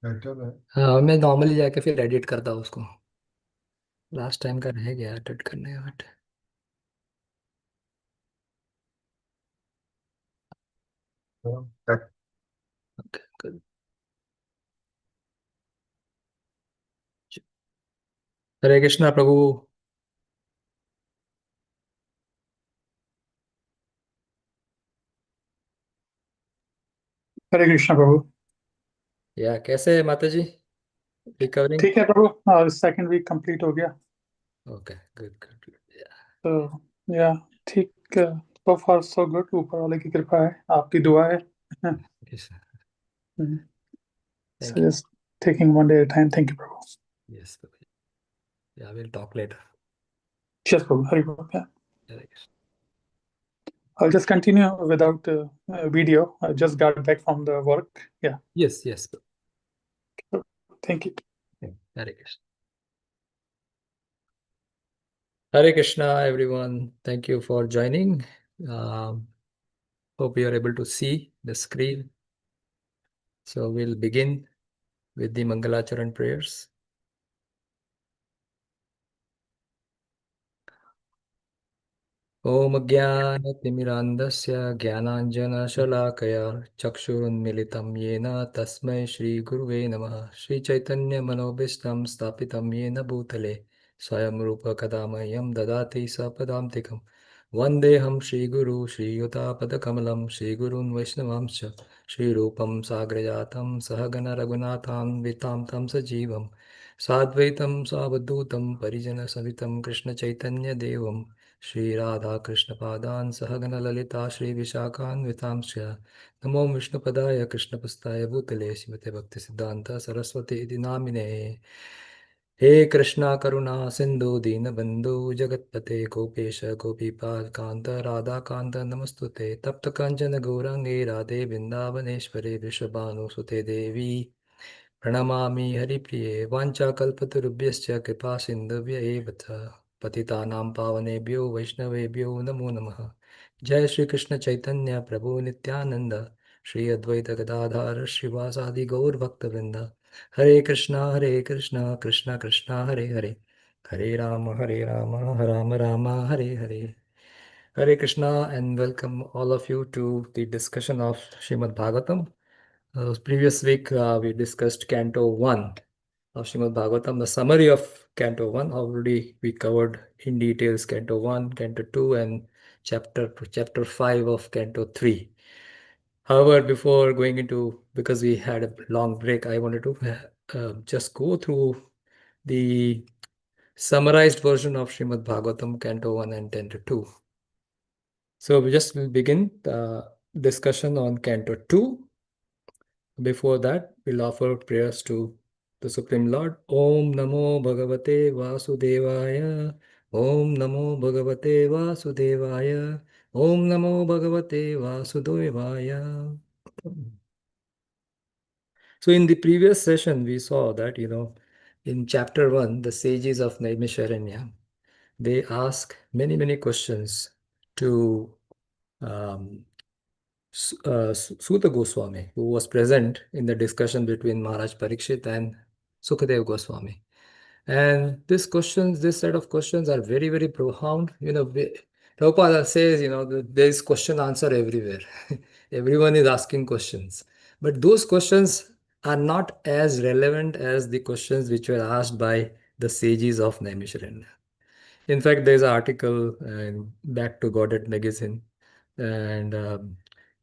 Better है। हाँ, मैं नॉर्मली जाके फिर एडिट करता हूँ उसको। लास्ट टाइम का रह गया एडिट करने का but. That- okay. Hare Krishna Prabhu. Hare Krishna Prabhu. या कैसे है माता जी? रिकवरिंग? ठीक है प्रभु, सेकंड वीक कंप्लीट हो गया। Okay, good good. तो या ठीक, सो फार सो गुड। ऊपर वाले की कृपा है, आपकी दुआ है। Thank so just taking one day at time. Thank you Prabhu. You. Yes Prabhu. Yeah will talk later. Yes Prabhu, Hari Prabhu. Hare Krishna. I'll just continue without video. I just got back from the work. Yeah, yes yes. thank you. Hare Krishna. Hare Krishna everyone. Thank you for joining. um, Hope you are able to see the screen. So we'll begin with the Mangalacharan prayers. ॐ ज्ञानतिमिरान्धस्य ज्ञानाञ्जनशलाकया चक्षुरुन्मिलितं येन तस्मै श्रीगुरुवे नमः। श्रीचैतन्यमनोभीष्टं स्थापितं येन भूतले स्वयं रूपकदा मह्यं ददाति सपदान्तिकं। वन्देऽहं श्रीगुरु श्रीयुतापदकमलं श्रीगुरून् वैष्णवांश्च श्रीरूपं साग्रजातं सहगणरघुनाथान्वितां तं सजीवं साद्वैतं सावधूतं परिजनसहितं कृष्णचैतन्यदेवं श्रीराधाकृष्णपादान् सहगणललिता श्रीविशाखान्वितांश्च नमो विष्णुपदाय कृष्णपस्ताय भूतले श्रीमते भक्तिसिद्धान्त सरस्वती इति नामिने। हे कृष्णा करुणा सिन्धु दीनबन्धु जगत्पते गोपेश गोपीपाल कान्त राधाकान्त नमस्तुते तप्त काञ्चन गौराङ्गे राधे वृन्दावनेश्वरे वृषभानुसुते देवी प्रणमामि हरिप्रिये। वाञ्छाकल्पतरुभ्यश्च कृपा सिन्धुभ्य एव च पतितानां पावनेभ्यो वैष्णवेभ्यो नमो नमः। जय श्री कृष्ण चैतन्य प्रभु नित्यानंद श्री अद्वैत गदाधर श्रीवासादि गौर भक्तवृंद। हरे Krishna Krishna Krishna Hare Hare Hare Ram Ram Ram Hare Hare. Hare Krishna and welcome all of you to the discussion of Srimad Bhagavatam. Previous week we discussed Canto 1 of Srimad Bhagavatam. The summary of Canto 1 already we covered in details Canto 1, Canto 2 and chapter 5 of Canto 3. However, before going into, because we had a long break, I wanted to just go through the summarized version of Srimad Bhagavatam Canto 1 and Canto 2. So we just will begin the discussion on Canto 2. Before that, we'll offer prayers to the Supreme Lord. Om Namo Bhagavate Vasudevaya. Om Namo Bhagavate Vasudevaya. Om Namo Bhagavate Vasudevaya. So in the previous session, we saw that, in chapter 1, the sages of Naimisharanya, they ask many, many questions to um, Suta Goswami, who was present in the discussion between Maharaj Parikshit and Sukadev Goswami. And this set of questions are very, very profound. Prabhupada says, there is question answer everywhere. Everyone is asking questions. But those questions are not as relevant as the questions which were asked by the sages of Naimisharanya. In fact, there's an article in Back to Godhead magazine, and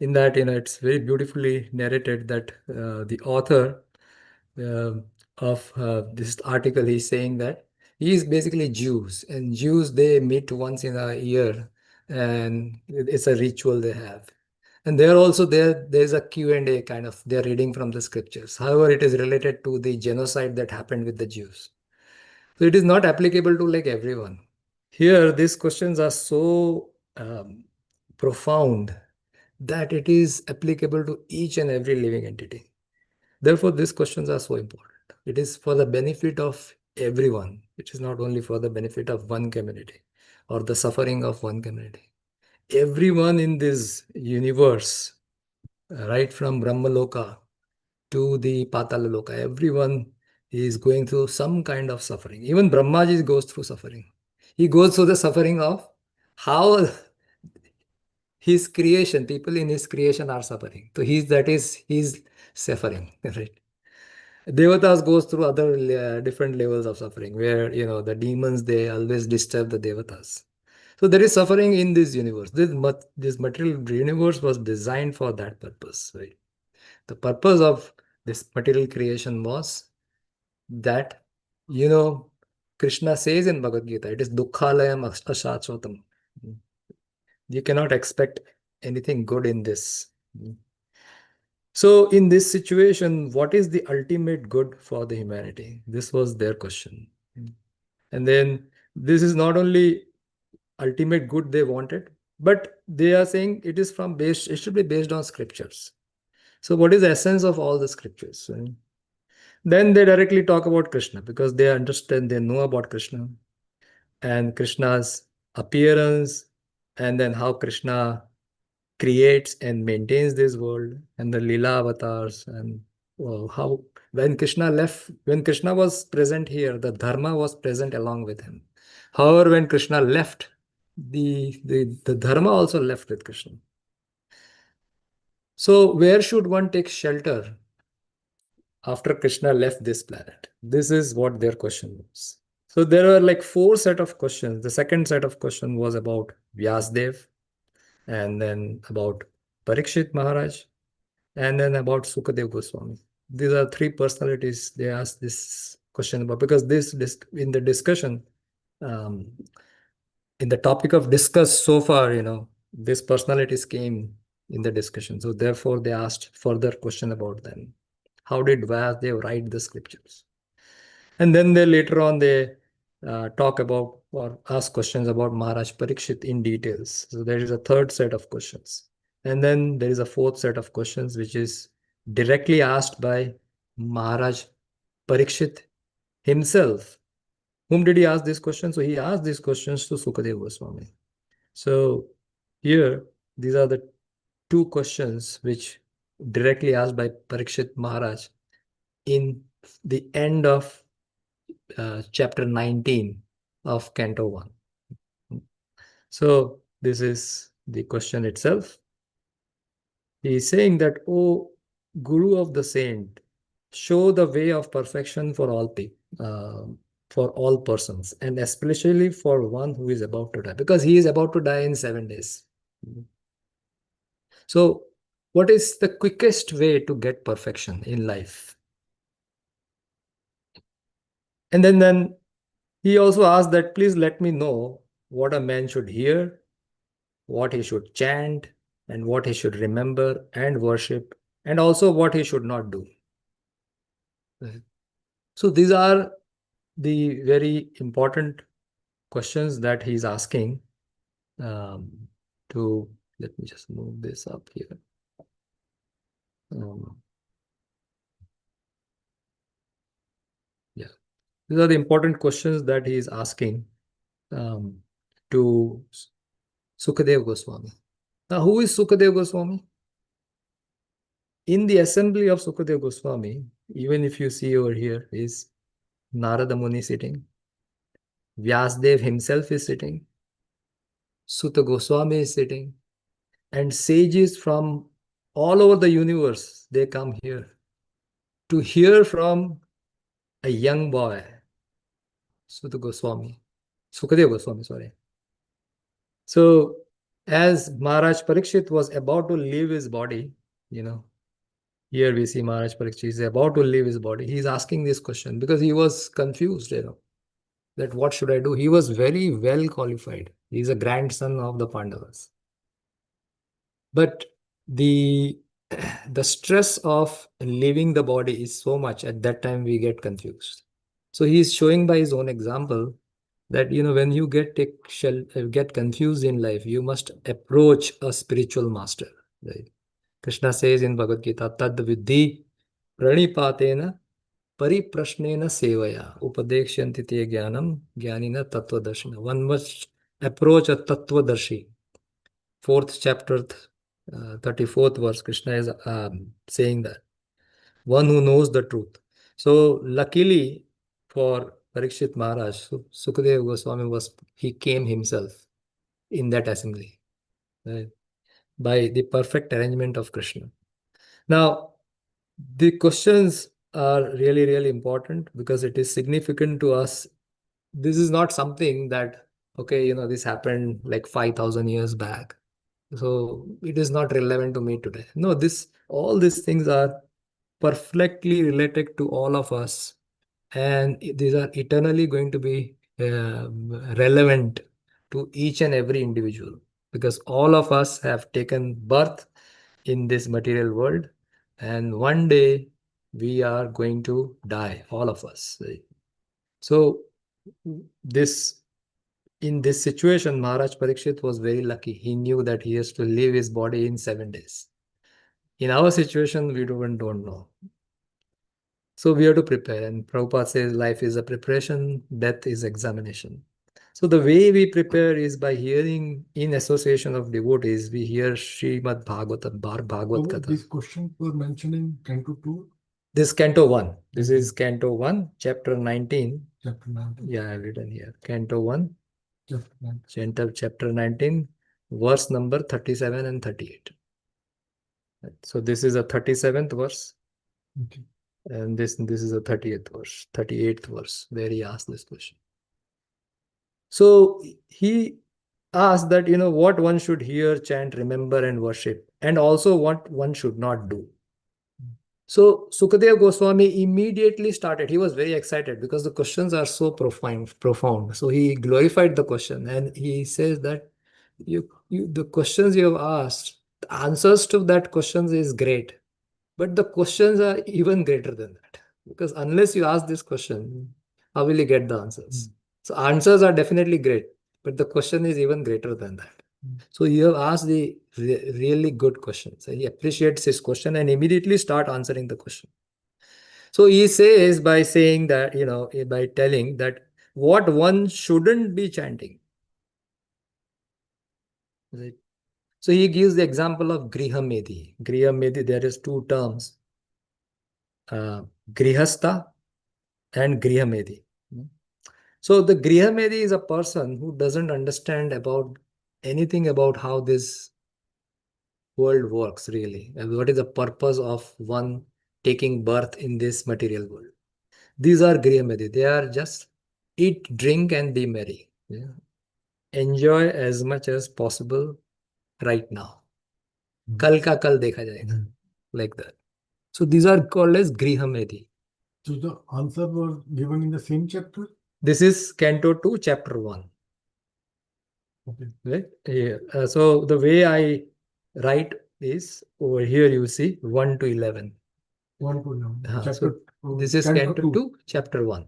in that, it's very beautifully narrated that the author uh, of this article is saying that he is basically Jews, and Jews they meet once in a year, and it's a ritual they have. And there also there's a Q&A kind of they're reading from the scriptures. However, it is related to the genocide that happened with the Jews. So it is not applicable to like everyone. Here, these questions are so profound that it is applicable to each and every living entity. Therefore, these questions are so important. It is for the benefit of everyone. It is not only for the benefit of one community or the suffering of one community. Everyone in this universe, right from Brahmaloka to the Patala Loka. Everyone is going through some kind of suffering. Even Brahmaji goes through suffering. He goes through the suffering of how his creation, people in his creation are suffering. So he's suffering, right? Devatas goes through other different levels of suffering where the demons, they always disturb the devatas. So there is suffering in this universe. This material universe was designed for that purpose, right? The purpose of this material creation was that, you know, Krishna says in Bhagavad Gita, it is dukkhalayam ashachvatam. You cannot expect anything good in this. So, in this situation, what is the ultimate good for the humanity? This was their question. And then this is not only ultimate good they wanted, but they are saying it should be based on scriptures. So, what is the essence of all the scriptures? Then they directly talk about Krishna because they understand, they know about Krishna and Krishna's appearance, and then how Krishna creates and maintains this world, and the Leela avatars, and how when Krishna was present here, the Dharma was present along with him. However, when Krishna left, the Dharma also left with Krishna. So, where should one take shelter after Krishna left this planet? This is what their question was. So there were like four set of questions. The second set of question was about Vyasdev, and then about Parikshit Maharaj, and then about Sukadev Goswami. These are three personalities they asked this question about, because this in the discussion, um, in the topic of discuss so far, these personalities came in the discussion. So therefore, they asked further question about them. How did Vyasdev write the scriptures? And then they later on they talk about or ask questions about Maharaj Parikshit in details. So there is a third set of questions. And then there is a fourth set of questions which is directly asked by Maharaj Parikshit himself. Whom did he ask this question? So he asked these questions to Sukadev Goswami. So here, these are the two questions which directly asked by Parikshit Maharaj in the end of chapter 19 of Canto 1. So this is the question itself. He is saying that, O Guru of the Saint, show the way of perfection for all people, for all persons, and especially for one who is about to die, because he is about to die in 7 days. So, what is the quickest way to get perfection in life? And then he also asked that, please let me know what a man should hear, what he should chant, and what he should remember and worship, and also what he should not do. So these are the very important questions that he's asking. Let me just move this up here. Yeah, these are the important questions that he is asking to Sukadev Goswami. Now, who is Sukadev Goswami? In the assembly of Sukadev Goswami, even if you see over here, is Narada Muni sitting, Vyasdev himself is sitting, Suta Goswami is sitting, and sages from all over the universe, they come here to hear from a young boy, Suta Goswami, Sukadev Goswami, sorry. So, as Maharaj Parikshit was about to leave his body, here we see Maharaj Parikshit is about to leave his body. He is asking this question because he was confused, that what should I do? He was very well qualified. He is a grandson of the Pandavas. But the stress of leaving the body is so much, at that time we get confused. So he is showing by his own example that when you get confused in life, you must approach a spiritual master. Right? Krishna says in Bhagavad Gita, Tad Vidhi Pranipatena Pariprashnena Sevaya Upadekshyanti Te Jnanam Jnanina Tattvadarshina. One must approach a Tattvadarshi. Fourth chapter, 34th verse, Krishna is saying that one who knows the truth. So luckily for Parikshit Maharaj, Sukadeva Goswami he came himself in that assembly, right, by the perfect arrangement of Krishna. Now, the questions are really, really important because it is significant to us. This is not something that, okay, this happened like 5,000 years back, so it is not relevant to me today. No, all these things are perfectly related to all of us, and these are eternally going to be relevant to each and every individual, because all of us have taken birth in this material world, and one day we are going to die, all of us, right? So this in this situation, Maharaj Parikshit was very lucky. He knew that he has to leave his body in 7 days. In our situation, we don't know. So we have to prepare. And Prabhupada says life is a preparation, death is examination. So the way we prepare is by hearing, in association of devotees, we hear Srimad Bhagavatam, Bhagavad Katha. These questions were mentioned in Canto 2. This Canto 1. This is Canto 1, Chapter 19. Chapter 19. Yeah, I've written here. Canto 1, Chapter 19. Chapter 19, verse number 37 and 38. So this is a 37th verse. Okay. And this is a 30th verse, 38th verse, where he asked this question. So he asked that, what one should hear, chant, remember, and worship, and also what one should not do. So Sukadeva Goswami immediately started. He was very excited because the questions are so profound. So he glorified the question, and he says that the questions you have asked, the answers to that questions is great, but the questions are even greater than that. Because unless you ask this question, how will you get the answers? So answers are definitely great, but the question is even greater than that. So you have asked the really good questions. He appreciates his question and immediately start answering the question. So he says by saying that, by telling that what one shouldn't be chanting. Right? So he gives the example of Grihamedi. Grihamedi, there is two terms, Grihastha and Grihamedi. So the Grihamedi is a person who doesn't understand about anything about how this world works really, and what is the purpose of one taking birth in this material world. These are Grihamedi. They are just eat, drink, and be merry. Yeah. Enjoy as much as possible right now. Kal ka kal dekha jayega. Like that. So these are called as Grihamedi. So the answer was given in the same chapter? This is Canto 2, Chapter 1. Okay. Right? Yeah. So the way I write is over here you see 1 to 11. 1 to 11. So this is Canto Canto 2. 2, Chapter 1.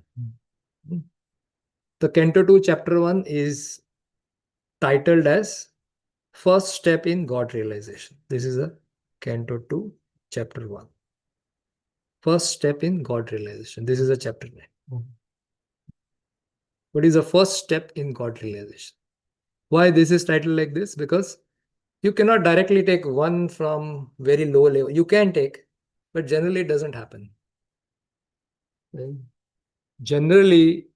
The Canto 2, Chapter 1 is titled as First Step in God Realization. This is a Canto 2, Chapter 1. First Step in God Realization. This is a chapter name. What is the first step in God realization? Why this is titled like this? Because you cannot directly take one from very low level. You can take, but generally it doesn't happen. Right? Generally,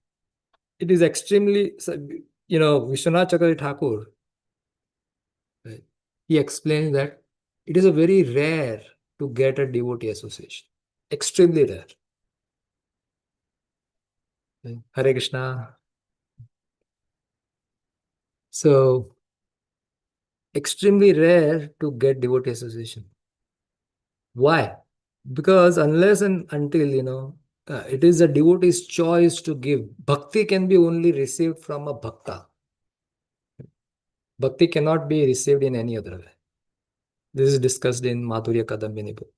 it is extremely, Vishwanath Chakravarti Thakur, right, he explains that it is a very rare to get a devotee association. Extremely rare. Right? Hare Krishna. So, extremely rare to get devotee association. Why? Because unless and until, it is a devotee's choice to give. Bhakti can be only received from a bhakta. Bhakti cannot be received in any other way. This is discussed in Madhurya Kadambini book.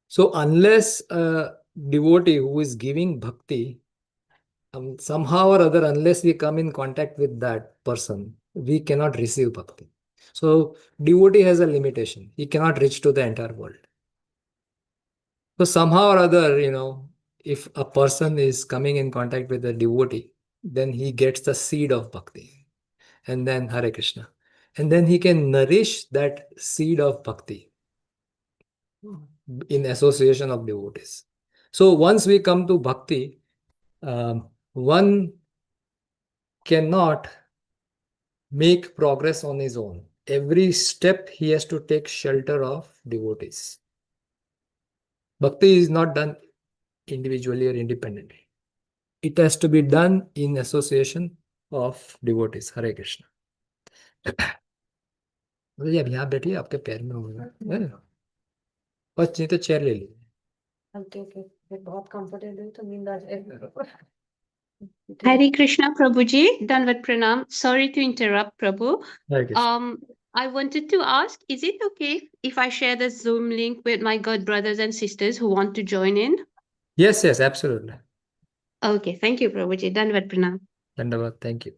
So unless a devotee who is giving bhakti, somehow or other, unless we come in contact with that person, we cannot receive bhakti. So devotee has a limitation. He cannot reach to the entire world. So somehow or other, if a person is coming in contact with a devotee, then he gets the seed of bhakti. And then Hare Krishna. And then he can nourish that seed of bhakti. in association of devotees. So once we come to bhakti, one cannot make progress on his own. Every step he has to take shelter of devotees. Bhakti is not done individually or independently. It has to be done in association of devotees. Hare Krishna. मुझे अब यहाँ बैठिए, आपके पैर में होगा, है ना? और नहीं तो चेयर ले लीजिए. ओके बहुत कंफर्टेबल है तो नींद आ जाएगा. Hare Krishna Prabhuji, Danvat Pranam. Sorry to interrupt, Prabhu. Hare Krishna. I wanted to ask, is it okay if I share the Zoom link with my god brothers and sisters who want to join in? Yes, absolutely. Okay, thank you, Prabhuji. Danvat Pranam. Dandavat, thank you.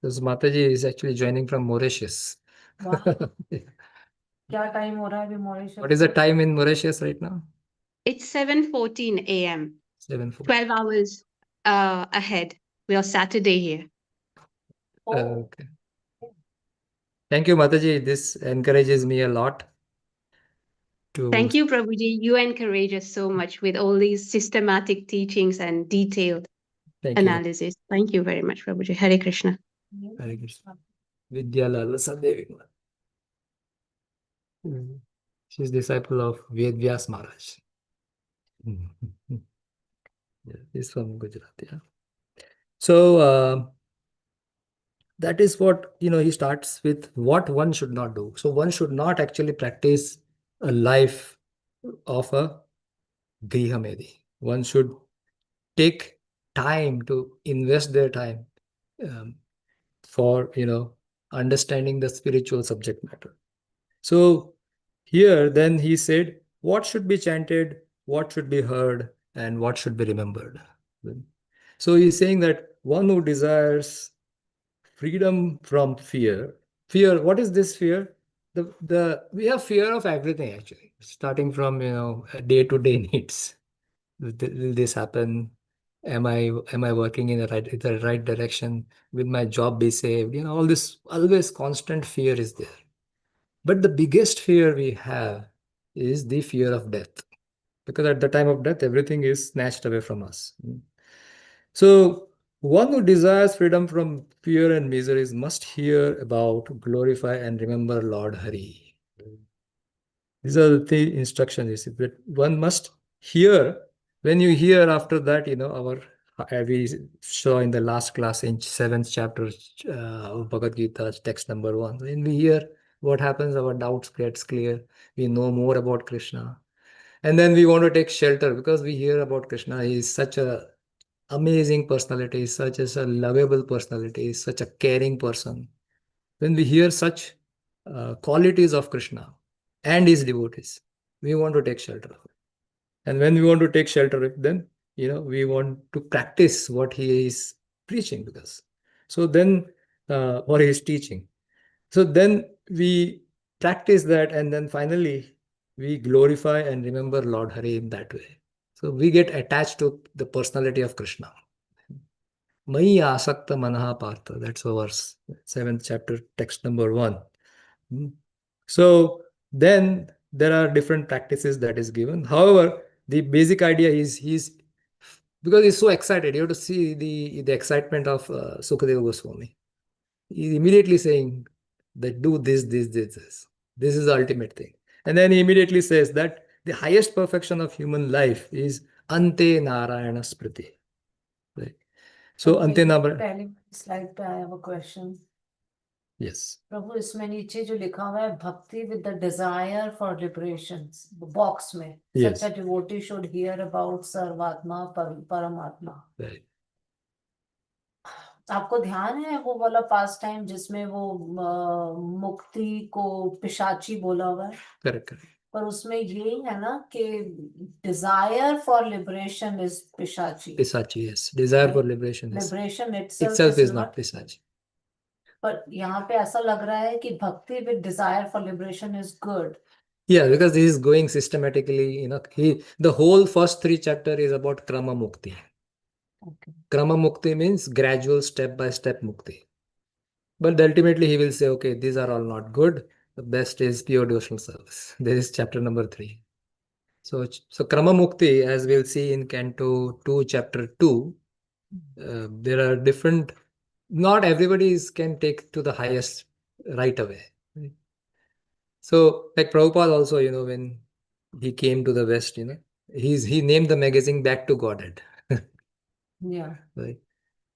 This Mataji is actually joining from Mauritius. क्या time हो रहा है अभी Mauritius? What is the time in Mauritius right now? It's 7:14 a.m. 7:40. 12 hours ahead. We are Saturday here. Okay. Thank you, Mataji. This encourages me a lot. Thank you, Prabhuji. You encourage us so much with all these systematic teachings and detailed analysis. Thank you very much, Prabhuji. Hare Krishna. Hare Krishna. Vidyalal Sadevi. She's disciple of Ved Vyas Maharaj. Yeah, he's from Gujarat. Yeah. So that is what, he starts with what one should not do. So one should not actually practice a life of a grihamedi. One should take time to invest their time for, understanding the spiritual subject matter. So here then he said, what should be chanted, what should be heard, and what should be remembered. So he's saying that one who desires freedom from fear. Fear, what is this fear? We have fear of everything actually, starting from day-to-day needs. Will this happen? Am I working in the right direction? Will my job be saved? All this always constant fear is there. But the biggest fear we have is the fear of death, because at the time of death, everything is snatched away from us. So one who desires freedom from fear and miseries must hear about, glorify, and remember Lord Hari. These are the instructions. But one must hear. When you hear, after that, we saw in the last class in 7th chapter of Bhagavad Gita, text number 1. When we hear, what happens? Our doubts gets clear. We know more about Krishna. And then we want to take shelter because we hear about Krishna. He is such a amazing personality, such as a lovable personality, such a caring person. When we hear such qualities of Krishna and his devotees, we want to take shelter of it. And when we want to take shelter of it, then we want to practice what he is preaching, because so then or he is teaching. So then we practice that, and then finally we glorify and remember Lord Hari in that way. So we get attached to the personality of Krishna. Mai asakta manaha partha. That's our 7th chapter, text number 1. So then there are different practices that is given. However, the basic idea is because he's so excited. You have to see the excitement of Sukadeva Goswami. He's immediately saying that do this. This is the ultimate thing. And then he immediately says that the highest perfection of human life is Ante Narayana Spriti. Right? So Ante Narayana. पहले slide पे आया वो question. Yes. प्रभु इसमें नीचे जो लिखा हुआ है भक्ति with the desire for liberation, box में. Yes. Such a devotee should hear about सर्वात्मा परमात्मा. Right. आपको ध्यान है वो वाला पास्ट टाइम जिसमें वो मुक्ति को पिशाची बोला हुआ है? Correct. पर उसमें यही है ना कि desire for liberation is Pishachi. Pisachi, yes. Desire for liberation is liberation itself is not Pisachi. पर यहाँ पे ऐसा लग रहा है कि भक्ति with Dzire for liberation is good. Yeah, because this is going systematically, the whole first 3 chapter is about Krama Mukti. Okay. Krama Mukti means gradual step-by-step Mukti. But ultimately he will say, okay, these are all not good. The best is pure devotional service. This is chapter number 3. So Krama Mukti, as we'll see in Canto 2, Chapter 2, there are different, not everybody can take to the highest right away. Right? So, like Prabhupada also, when he came to the West, he named the magazine Back to Godhead. Yeah. Right?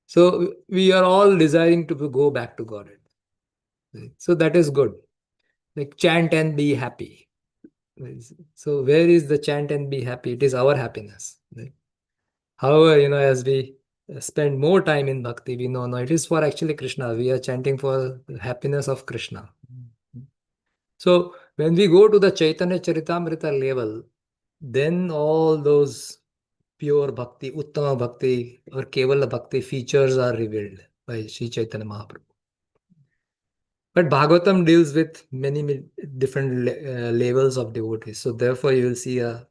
So, we are all desiring to go back to Godhead. Right? So, that is good. Like chant and be happy. Right? So, where is the chant and be happy? It is our happiness. Right? However, as we spend more time in bhakti, we know, no, it is for actually Krishna. We are chanting for the happiness of Krishna. So when we go to the Chaitanya Charitamrita level, then all those pure bhakti, Uttama bhakti or Kevala bhakti features are revealed by Sri Chaitanya Mahaprabhu. But Bhagavatam deals with many different levels of devotees. So therefore you will see a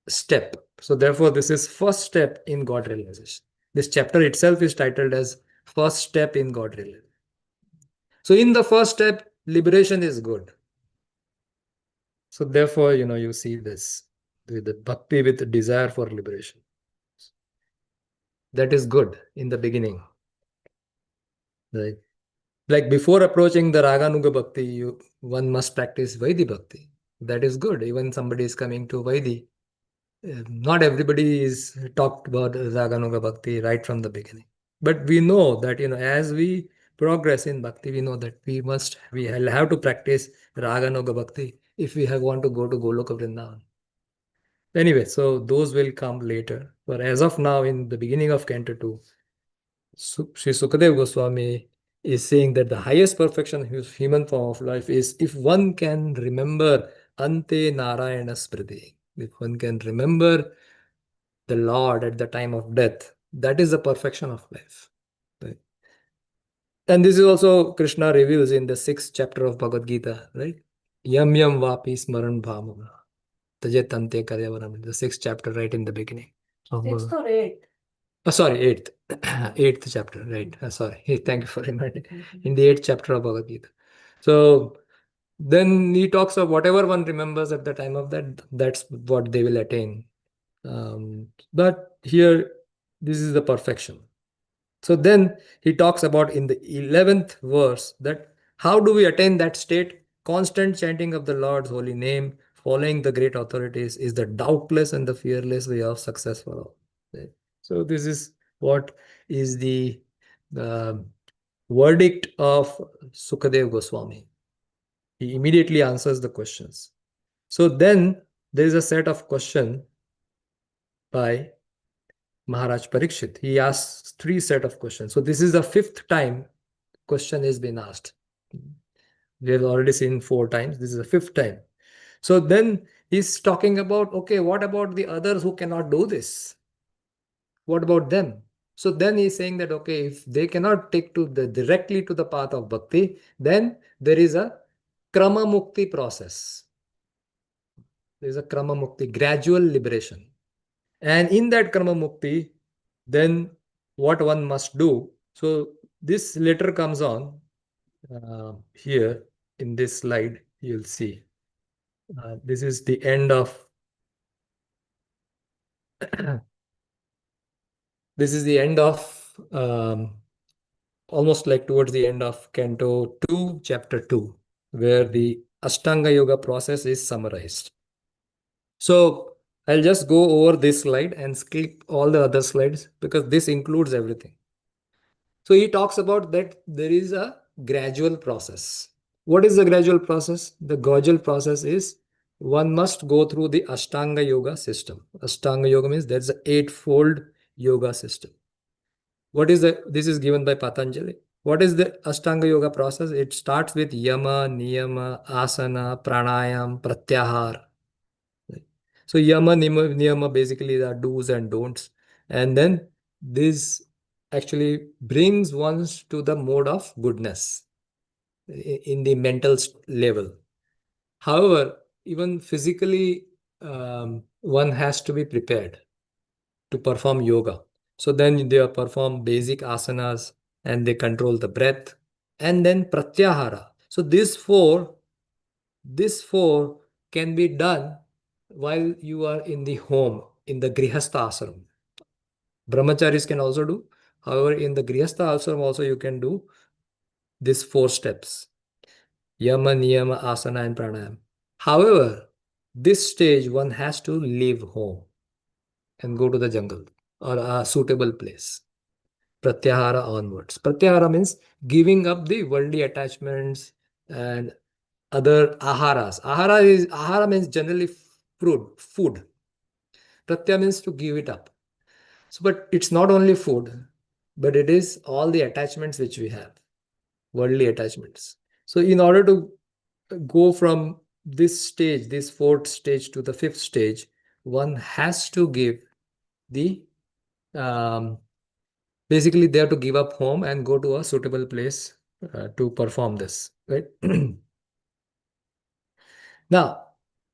step. So therefore this is first step in God realization. This chapter itself is titled as first step in God realization. So in the first step, liberation is good. So therefore, you see this, the bhakti with desire for liberation. That is good in the beginning. Right? Like before approaching the Raganuga Bhakti, one must practice Vaidhi Bhakti. That is good. Even somebody is coming to Vaidhi. Not everybody is talked about Raganuga Bhakti right from the beginning. But we know that, as we progress in Bhakti, we know that we have to practice Raganuga Bhakti if we want to go to Goloka Vrindavan. Anyway, so those will come later. But as of now, in the beginning of Canto 2, Sri Sukadeva Goswami is saying that the highest perfection of human form of life is if one can remember Ante Narayana Smriti. If one can remember the Lord at the time of death, that is the perfection of life. Right? And this is also Krishna reveals in the 6th chapter of Bhagavad Gita, right? Yam yam vapi smaran bhamava. The 6th chapter, right in the beginning. 6th or 8th? Sorry, 8th. 8th chapter, right. Sorry. Thank you for reminding. In the 8th chapter of Bhagavad Gita. So then he talks of whatever one remembers at the time of that, that's what they will attain. But here, this is the perfection. So then he talks about in the 11th verse that how do we attain that state? Constant chanting of the Lord's holy name, following the great authorities is the doubtless and the fearless way of success for all. Right? So this is what is the verdict of Sukadev Goswami. He immediately answers the questions. So then there is a set of questions by Maharaj Parikshit. He asks 3 set of questions. So this is the 5th time question has been asked. We have already seen 4 times. This is the 5th time. So then he's talking about, okay, what about the others who cannot do this? What about them? So then he's saying that, okay, if they cannot take directly to the path of bhakti, then there is a krama mukti process. There is a krama mukti, gradual liberation. And in that krama mukti, then what one must do. So this later comes on here in this slide, you'll see. This is the end of this is the end of almost like towards the end of Canto 2, Chapter 2, where the Ashtanga Yoga process is summarized. So I'll just go over this slide and skip all the other slides because this includes everything. So he talks about that there is a gradual process. What is the gradual process? The gradual process is one must go through the Ashtanga Yoga system. Ashtanga Yoga means there's an 8-fold yoga system. This is given by Patanjali. What is the Ashtanga Yoga process? It starts with Yama, Niyama, Asana, Pranayam, Pratyahar. So Yama, Niyama basically are do's and don'ts. And then this actually brings one to the mode of goodness in the mental level. However, even physically, one has to be prepared to perform yoga. So then they perform basic asanas and they control the breath and then pratyahara. So these four can be done while you are in the home, in the Grihastha ashram. Brahmacharis can also do. However, in the Grihastha ashram also you can do these 4 steps. Yama, Niyama, Asana and Pranayam. However, this stage one has to leave home and go to the jungle or a suitable place. Pratyahara onwards. Pratyahara means giving up the worldly attachments and other aharas. Ahara means generally food. Pratyah means to give it up. So, but it's not only food, but it is all the attachments which we have, worldly attachments. So, in order to go from this stage, this 4th stage to the 5th stage, one has to give the basically they have to give up home and go to a suitable place to perform this, right? Now,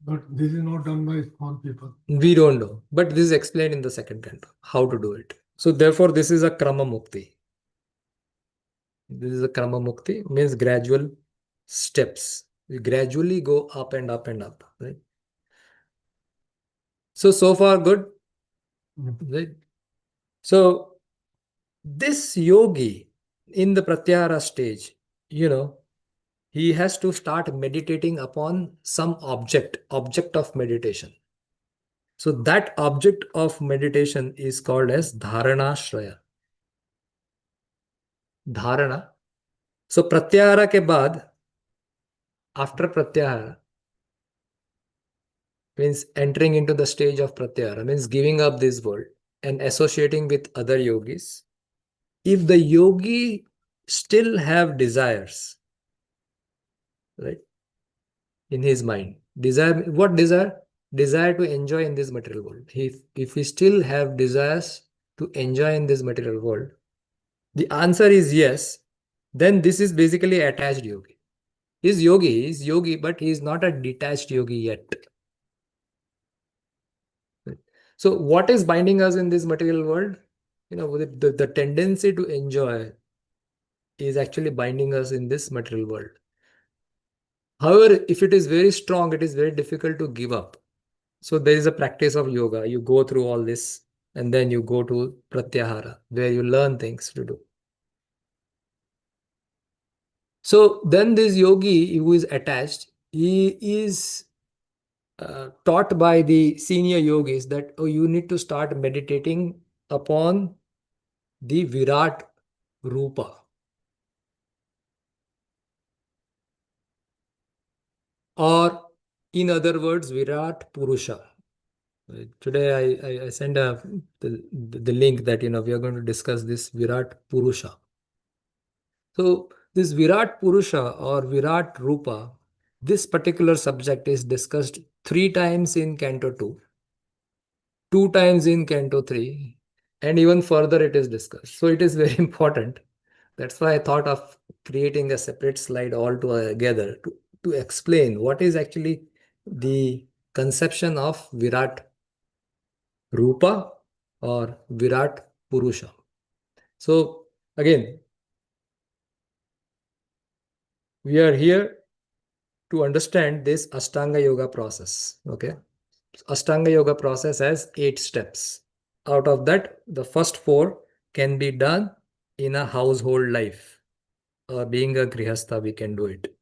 But this is not done by small people. we don't know, but this is explained in the 2nd canto, how to do it. So therefore, this is a krama mukti. This is a krama mukti, means gradual steps. We gradually go up and up and up, right? So far good, right? So this yogi in the pratyahara stage, he has to start meditating upon some object of meditation. So that object of meditation is called as dharana shraya. Dharana. So pratyahara ke baad, after pratyahara, means entering into the stage of pratyahara, means giving up this world and associating with other yogis. If the yogi still have desires, right, in his mind, what desire? Desire to enjoy in this material world. If he still have desires to enjoy in this material world, the answer is yes, then this is basically attached yogi. He's yogi, but he is not a detached yogi yet. So what is binding us in this material world? The tendency to enjoy is actually binding us in this material world. However, if it is very strong, it is very difficult to give up. So there is a practice of yoga. You go through all this and then you go to pratyahara, where you learn things to do. So then this yogi who is attached, he is taught by the senior yogis that, you need to start meditating upon the Virat Rupa. Or in other words, Virat Purusha. Today I send the link that we are going to discuss this Virat Purusha. So this Virat Purusha or Virat Rupa, this particular subject is discussed 3 times in Canto 2, 2 times in Canto 3, and even further it is discussed. So it is very important. That's why I thought of creating a separate slide all together to explain what is actually the conception of Virat Rupa or Virat Purusha. So again, we are here to understand this Ashtanga Yoga process. Okay. Ashtanga Yoga process has 8 steps. Out of that, the first 4 can be done in a household life. Being a Grihastha, we can do it.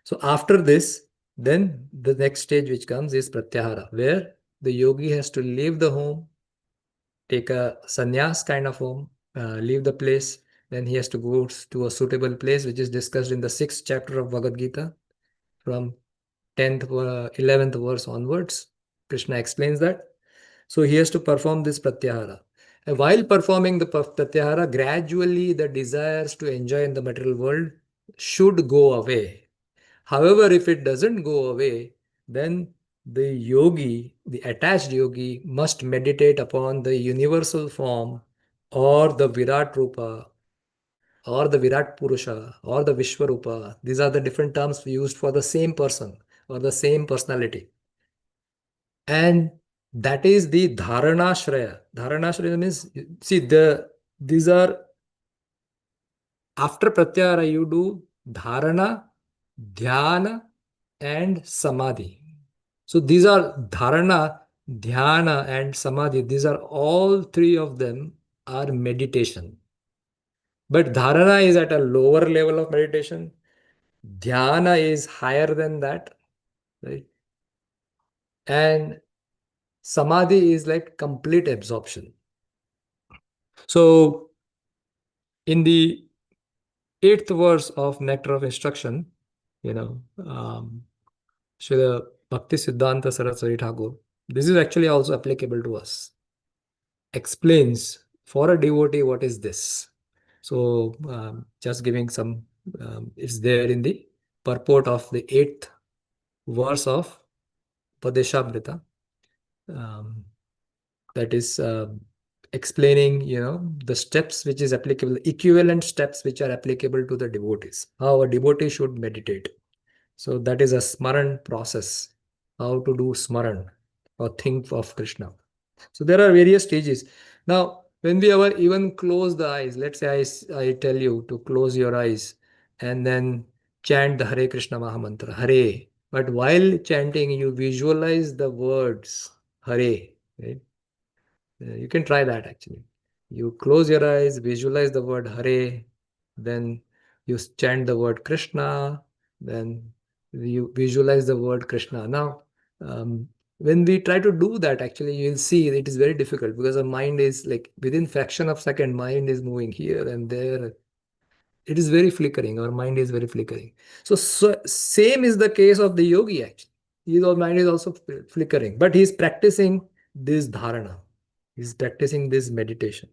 So after this, then the next stage which comes is Pratyahara, where the yogi has to leave the home, take a sannyas kind of home, leave the place. Then he has to go to a suitable place, which is discussed in the 6th chapter of Bhagavad Gita from 10th, 11th verse onwards. Krishna explains that. So he has to perform this pratyahara. And while performing the pratyahara, gradually the desires to enjoy in the material world should go away. However, if it doesn't go away, then the yogi, the attached yogi, must meditate upon the universal form or the Virat Rupa or the Virat Purusha or the Vishwarupa. These are the different terms used for the same person or the same personality. And that is the Dharana Shraya. Dharana Shraya means, see, these are, after Pratyahara, you do Dharana, Dhyana, and Samadhi. So these are dharana, dhyana, and samadhi. These are all three of them are meditation. But dharana is at a lower level of meditation. Dhyana is higher than that, right? And samadhi is like complete absorption. So in the 8th verse of Nectar of Instruction, Srila Bhakti Siddhanta Saraswati Thakur, this is actually also applicable to us, explains for a devotee what is this. So just giving some, it's there in the purport of the 8th verse of Padeshamrita. That is explaining, the steps which is applicable, equivalent steps which are applicable to the devotees, how a devotee should meditate. So that is a smaran process, how to do smaran or think of Krishna. So there are various stages. Now, when we ever even close the eyes, let's say I tell you to close your eyes and then chant the Hare Krishna Mahamantra, Hare. But while chanting, you visualize the words Hare, right? You can try that actually. You close your eyes, visualize the word Hare, then you chant the word Krishna, then you visualize the word Krishna. Now, when we try to do that, actually, you'll see it is very difficult because the mind is like within fraction of second, mind is moving here and there. It is very flickering. Our mind is very flickering. So same is the case of the yogi actually. His mind is also flickering, but he's practicing this dharana. He's practicing this meditation.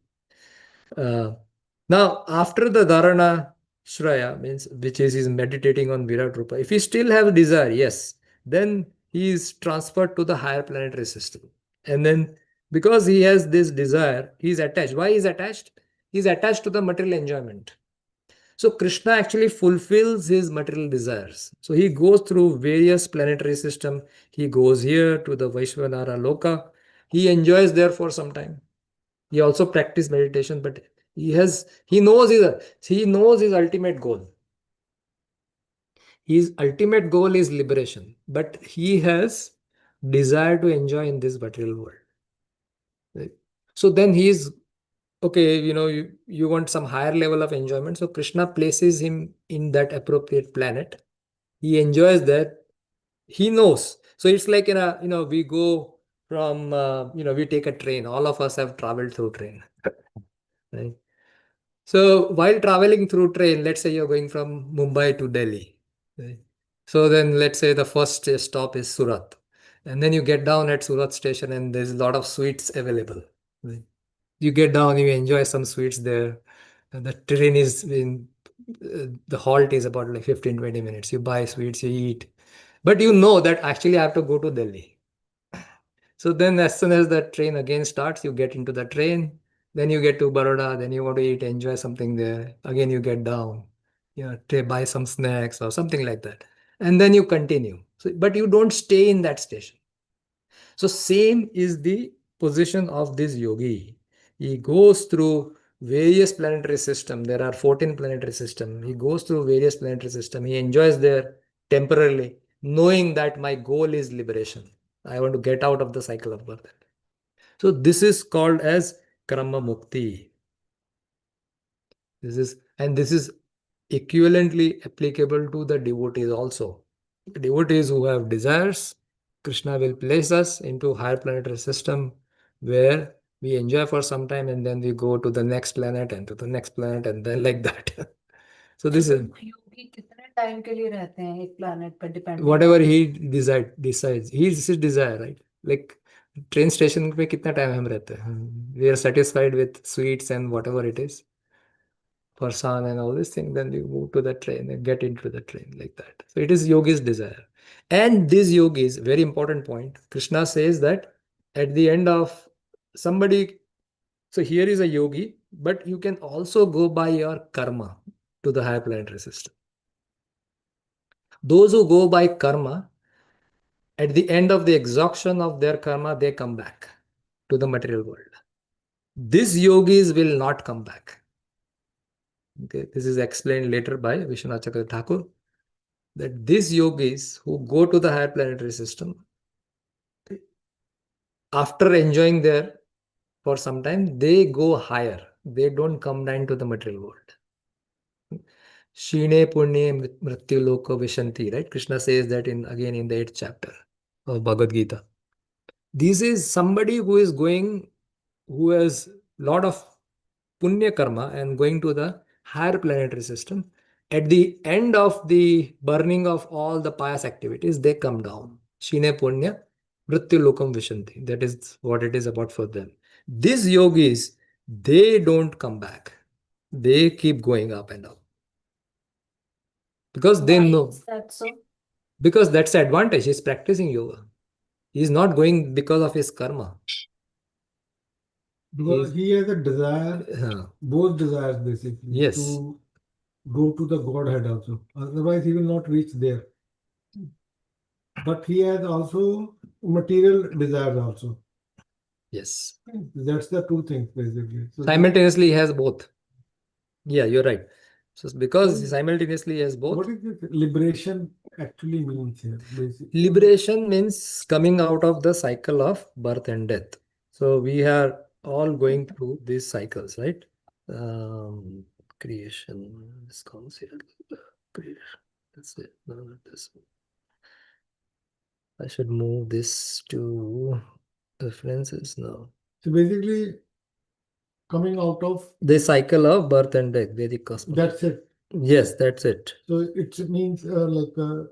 Now, after the dharana shraya, means which is he's meditating on Virat Rupa, if he still has desire, yes, then he is transferred to the higher planetary system. And then because he has this desire, he's attached. Why is attached? He's attached to the material enjoyment. So Krishna actually fulfills his material desires. So he goes through various planetary system. He goes here to the Vaishvanara Loka. He enjoys there for some time. He also practices meditation, but he knows his ultimate goal. His ultimate goal is liberation, but he has desire to enjoy in this material world. Right? So then he is okay, you want some higher level of enjoyment. So Krishna places him in that appropriate planet. He enjoys that. He knows. So it's like we go from we take a train. All of us have traveled through train. Right? So while traveling through train, let's say you're going from Mumbai to Delhi. Right? So then let's say the first stop is Surat. And then you get down at Surat station and there's a lot of sweets available. Right? You get down, you enjoy some sweets there. And the train is the halt is about like 15-20 minutes. You buy sweets, you eat. But you know that actually I have to go to Delhi. So then as soon as the train again starts, you get into the train, then you get to Baroda, then you want to eat, enjoy something there. Again, you get down, buy some snacks or something like that. And then you continue. So, but you don't stay in that station. So same is the position of this yogi. He goes through various planetary system. There are 14 planetary system. He goes through various planetary system. He enjoys there temporarily, knowing that my goal is liberation. I want to get out of the cycle of birth. So this is called as karma mukti. This is equivalently applicable to the devotees also. Devotees who have desires, Krishna will place us into higher planetary system where we enjoy for some time and then we go to the next planet and to the next planet and then like that. So this is योगी कितने time के लिए रहते हैं एक planet पर depending whatever he decides. His desire, right? Like train station पे कितना time हम रहते हैं? We are satisfied with sweets and whatever it is, farsan and all these things. Then we move to the train and get into the train like that. So it is yogi's desire. And these yogis, very important point, Krishna says that at the end of somebody, so here is a yogi, but you can also go by your karma to the higher planetary system. Those who go by karma, at the end of the exhaustion of their karma, they come back to the material world. These yogis will not come back. Okay, this is explained later by Vishwanath Chakravarti Thakur, that these yogis who go to the higher planetary system, after enjoying there for some time, they go higher. They don't come down to the material world. Shine punye mrityu loka vishanti, right? Krishna says that again in the 8th chapter of Bhagavad Gita. This is somebody who is going, who has lot of punya karma and going to the higher planetary system. At the end of the burning of all the pious activities, they come down. Shine punya mrityu lokam vishanti. That is what it is about for them. These yogis, they don't come back. They keep going up and up. Because they Why know. is that so? Because that's the advantage. He's practicing yoga. He's not going because of his karma. Because he has a desire, both desires basically, Yes. to go to the Godhead also. Otherwise, he will not reach there. But he has also material desires also. Yes. That's the two things basically. So Simultaneously, he has both. Yeah, you're right. So because simultaneously he has both. what is this liberation actually means here? Basically? Liberation means coming out of the cycle of birth and death. So we are all going through these cycles, right? Creation, this comes here. Creation. That's it. No, not this one. I should move this to references now. So basically, coming out of The cycle of birth and death, Vedic cosmology. that's it. Yes, that's it. So it means so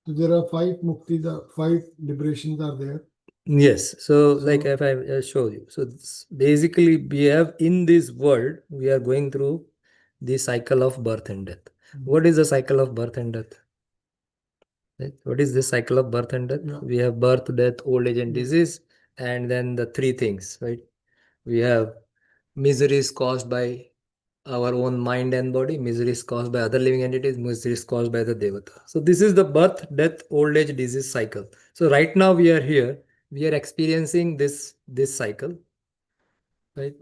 there are 5 muktis, 5 liberations are there. Yes. So like if I show you. So basically we have in this world, we are going through the cycle of birth and death. What is the cycle of birth and death? Right? What is this cycle of birth and death? Yeah. We have birth, death, old age and disease, and then the 3 things, right? We have miseries caused by our own mind and body, miseries caused by other living entities, miseries caused by the devata. So this is the birth, death, old age, disease cycle. So right now we are here, we are experiencing this cycle, right?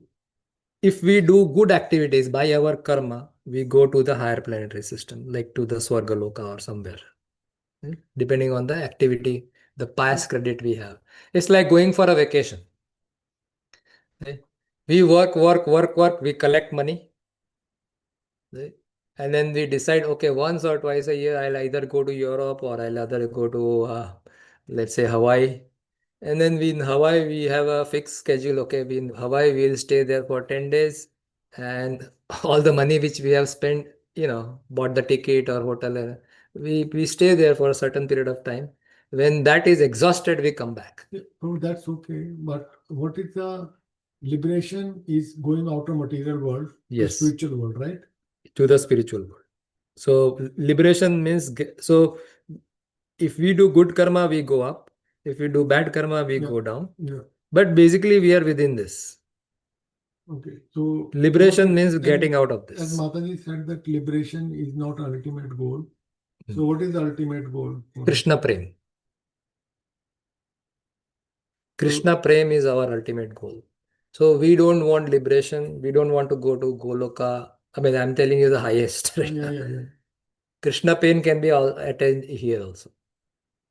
If we do good activities by our karma, we go to the higher planetary system, like to the Swargaloka or somewhere, right? Depending on the activity, the past credit we have. It's like going for a vacation. Right? We work, we collect money. Right? And then we decide, okay, once or twice a year, I'll either go to Europe or I'll either go to, let's say, Hawaii. And then in Hawaii, we have a fixed schedule. Okay, in Hawaii, we'll stay there for 10 days. And all the money which we have spent, bought the ticket or hotel, we stay there for a certain period of time. When that is exhausted, we come back. Oh, that's okay. But what is the liberation is going out of material world to spiritual world, right? To the spiritual world. So liberation means, so if we do good karma, we go up. If we do bad karma, we go down. Yeah. But basically, we are within this. Okay. So liberation means getting out of this. As Mataji said that liberation is not ultimate goal. So what is the ultimate goal? Krishna Prem. Krishna Prem is our ultimate goal. So we don't want liberation. We don't want to go to Goloka. I mean, I'm telling you the highest. Right? Yeah. Krishna Prem can be attained here also.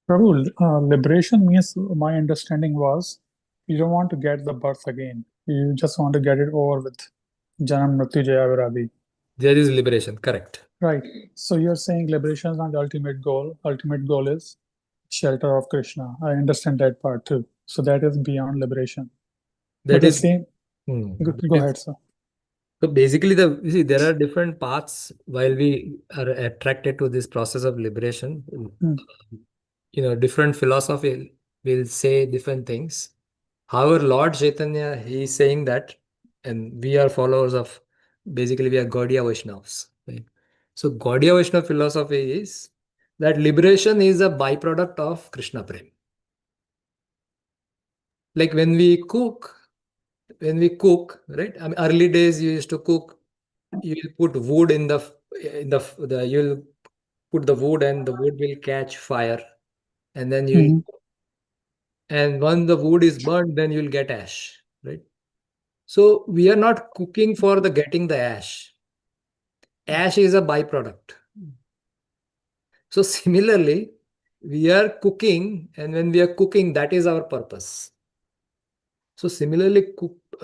Prabhu, liberation means, my understanding was, you don't want to get the birth again. You just want to get it over with. Janam Mrityu Jaya Viradi. There is liberation, correct. Right. So you're saying liberation is not the ultimate goal. Ultimate goal is shelter of Krishna. I understand that part too. So that is beyond liberation. That is same. Go ahead, sir. So basically, there are different paths while we are attracted to this process of liberation. Different philosophy will say different things. However, Lord Chaitanya, he is saying that, and we are followers of, basically we are Gaudiya Vaishnavas. Right? So Gaudiya Vaishnava philosophy is that liberation is a byproduct of Krishna Prem. Like when we cook, right? I mean, early days you used to cook, you will put wood you'll put the wood and the wood will catch fire, and then and when the wood is burnt, then you'll get ash, right? So we are not cooking for getting the ash. Ash is a byproduct. So similarly, we are cooking, and when we are cooking, that is our purpose. So similarly,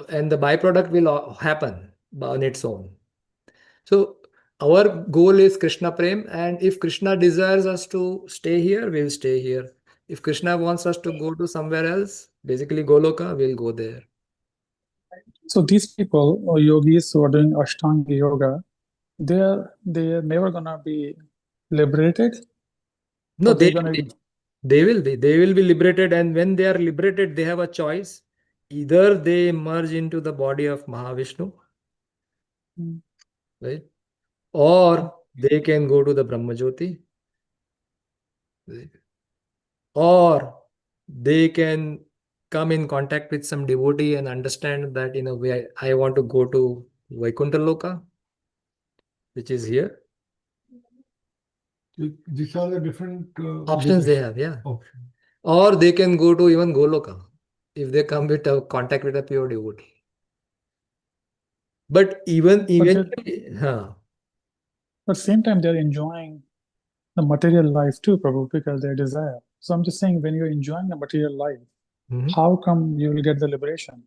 and the byproduct will happen on its own. So our goal is Krishna Prem, and if Krishna desires us to stay here, we'll stay here. If Krishna wants us to go to somewhere else, basically Goloka, we'll go there. So these people or yogis who are doing Ashtanga yoga, they're never gonna be liberated. No, Or they they're gonna they will be liberated, and when they are liberated, they have a choice. Either they merge into the body of Mahavishnu, right? Or they can go to the Brahmajyoti, right? Or they can come in contact with some devotee and understand that in a way I want to go to Vaikuntha Loka, which is here. These are the different Options they have, yeah. options. Or they can go to even Goloka if they come with a contact with a pure devotee. But eventually, But same time they're enjoying the material life too, Prabhu, because their desire. So I'm just saying, when you're enjoying the material life, how come you will get the liberation?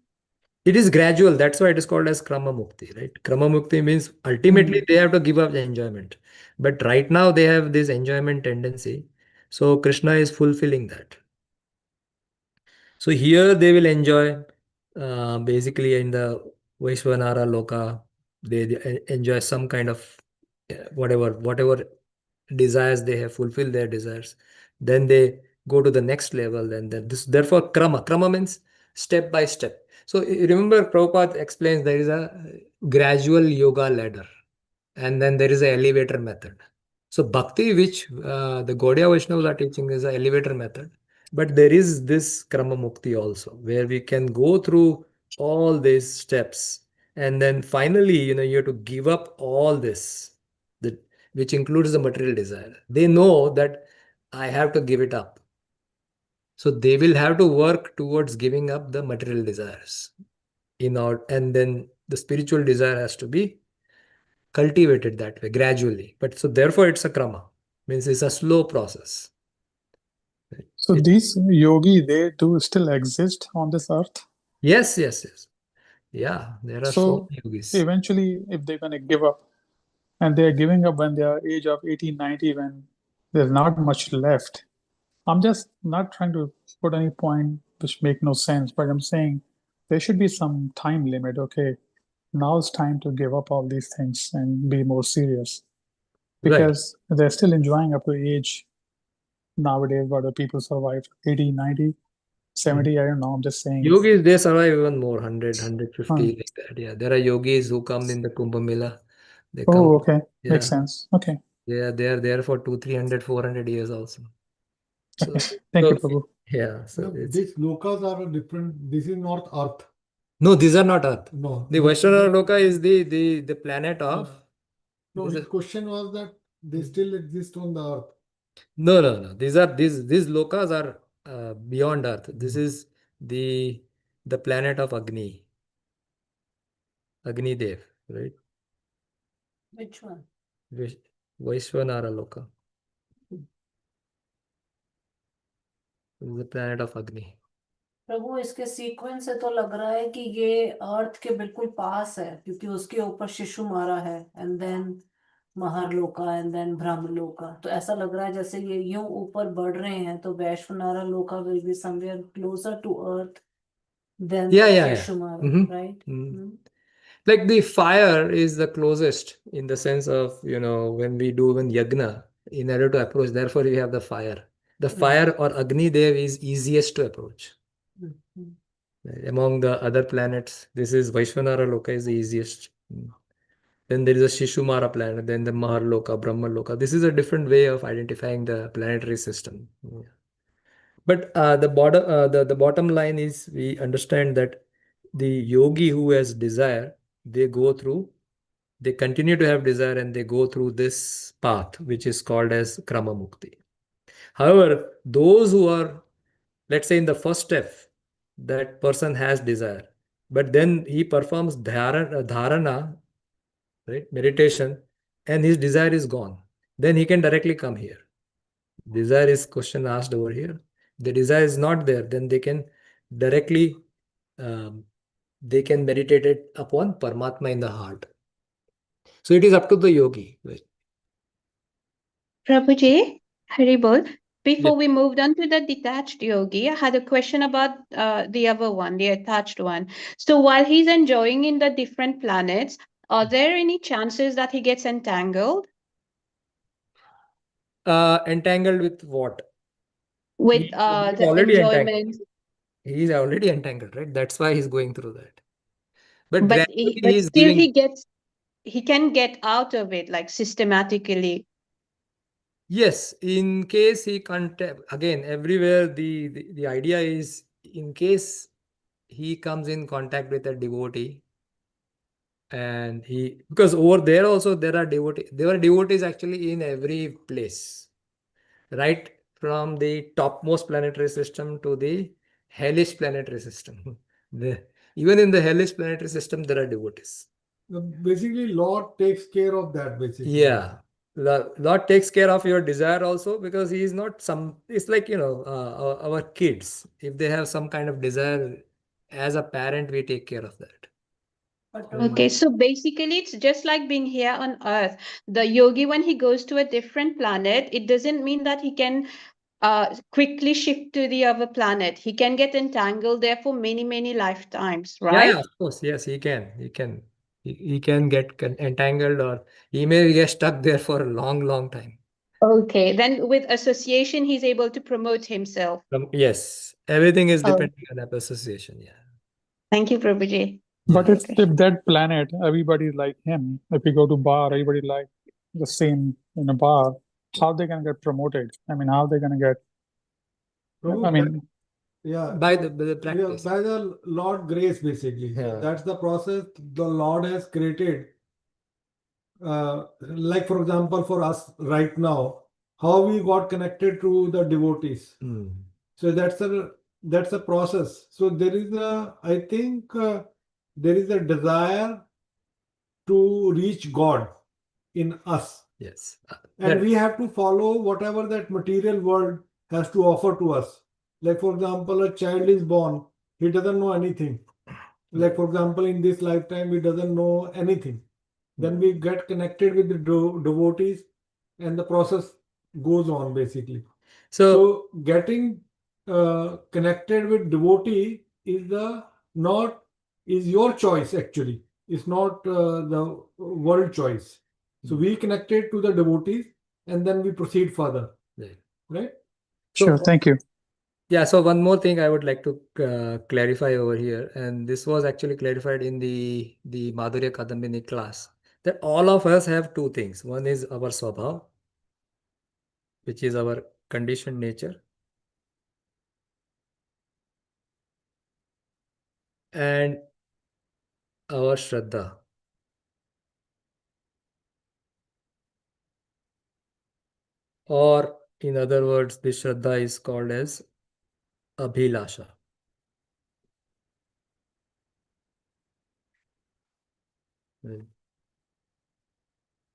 it is gradual. That's why it is called as Krama Mukti, right? Krama Mukti means ultimately they have to give up the enjoyment. But right now they have this enjoyment tendency. So Krishna is fulfilling that. So here they will enjoy basically in the Vaishvanara Loka, they enjoy some kind of whatever desires they have, fulfilled their desires. Then they go to the next level, and then this therefore krama means step by step. So remember Prabhupada explains there is a gradual yoga ladder, and then there is an elevator method. So bhakti, which the Gaudiya Vaishnavas are teaching, is an elevator method. But there is this krama mukti also, where we can go through all these steps, and then finally, you have to give up all this, which includes the material desire. They know that I have to give it up. So they will have to work towards giving up the material desires and then the spiritual desire has to be cultivated that way gradually. But so therefore it's a krama, means it's a slow process. So these yogi, they do still exist on this earth? Yes. Yeah, there are so many yogis. Eventually, if they're going to give up, and they're giving up when they are age of 18, 90, when there's not much left. I'm just not trying to put any point which make no sense, but I'm saying there should be some time limit. Okay, now it's time to give up all these things and be more serious. Because they're still enjoying up to age nowadays, but the people survive 80, 90, 70, I don't know. I'm just saying. Yogis, they survive even more, 100, 150, like that. Yeah, there are yogis who come in the Kumbh Mela. They come. Oh, okay. Yeah. Makes sense. Okay. Yeah, they are there for 200, 300, 400 years also. So, okay. Thank you, Prabhu. Yeah. So these lokas are different. This is not Earth. No, these are not Earth. No. The Vaishnava Loka is the planet of. No, his question was that they still exist on the Earth. No. These lokas are beyond Earth. This is the planet of Agni. Agni Dev, right? Which one? Vaishvanara Loka. This is the planet of Agni. प्रभु इसके sequence से तो लग रहा है कि ये अर्थ के बिल्कुल पास है, क्योंकि उसके ऊपर शिशु मारा है, एंड देन महारलोका एंड देन ब्रह्मलोका. तो ऐसा लग रहा है जैसे ये यूं ऊपर बढ़ रहे हैं, तो Vaishvanara loka will be somewhere closer to earth than Shishumara, right? Like the fire is the closest in the sense of, when we do even yagna, in order to approach, therefore we have the fire. The fire or Agni Dev is easiest to approach. Among the other planets, this is Vaishvanara Loka is the easiest. Then there is a Shishumara planet, then the Maharloka, Brahma Loka. This is a different way of identifying the planetary system. But the bottom line is we understand that the yogi who has desire, they continue to have desire and they go through this path, which is called as Krama Mukti. However, those who are, let's say in the first step, that person has desire, but then he performs dharana, right, meditation, and his desire is gone. Then he can directly come here. Desire is question asked over here. The desire is not there, then they can directly they can meditate it upon Paramatma in the heart. So it is up to the yogi. Prabhuji, Haribol, before Yeah. we moved on to the detached yogi, I had a question about the other one, the attached one. So while he's enjoying in the different planets, are there any chances that he gets entangled Entangled with what? with He's the already entangled. enjoyment? He is already entangled, right? That's why he's going through that. But But gradually but he's still giving. he can get out of it like systematically. Yes, in case he can't, again, everywhere the idea is, in case he comes in contact with a devotee, and he, because over there also there are devotees actually in every place, right from the topmost planetary system to the hellish planetary system. the, Even in the hellish planetary system there are devotees. Basically, Lord takes care of that, basically. Yeah, the Lord takes care of your desire also, because he is not some, it's like, our kids, if they have some kind of desire, as a parent we take care of that. Okay, so basically it's just like being here on Earth. The yogi, when he goes to a different planet, it doesn't mean that he can quickly shift to the other planet. He can get entangled there for many, many lifetimes, right? Yeah, of course, yes, he can get entangled, or he may get stuck there for a long, long time. Okay, then with association, he's able to promote himself. Yes, everything is Oh, depending on that association. Yeah. thank you, Prabhuji. But Hare if Krishna. that planet, everybody like him, if you go to bar, everybody like the same in a bar, how they gonna get promoted? I mean, how they gonna get? Prabhu, I mean, yeah, By so, the practice. by the Lord grace, basically. Yeah. That's the process the Lord has created. Like, for example, for us right now, how we got connected to the devotees. So that's a process. So there is I think there is a desire to reach God in us. Yes. And we have to follow whatever that material world has to offer to us. Like, for example, a child is born, he doesn't know anything. Like, for example, in this lifetime, he doesn't know anything. Then we get connected with the devotees, and the process goes on, basically. So getting connected with devotee is your choice, actually. It's not the world choice. So we connected to the devotees, and then we proceed further. Right? sure. Thank you. Yeah, so one more thing I would like to clarify over here, and this was actually clarified in the Madhurya Kadambini class, that all of us have two things. One is our swabhav, which is our conditioned nature, and our shraddha. Or in other words, this shraddha is called as abhilasha.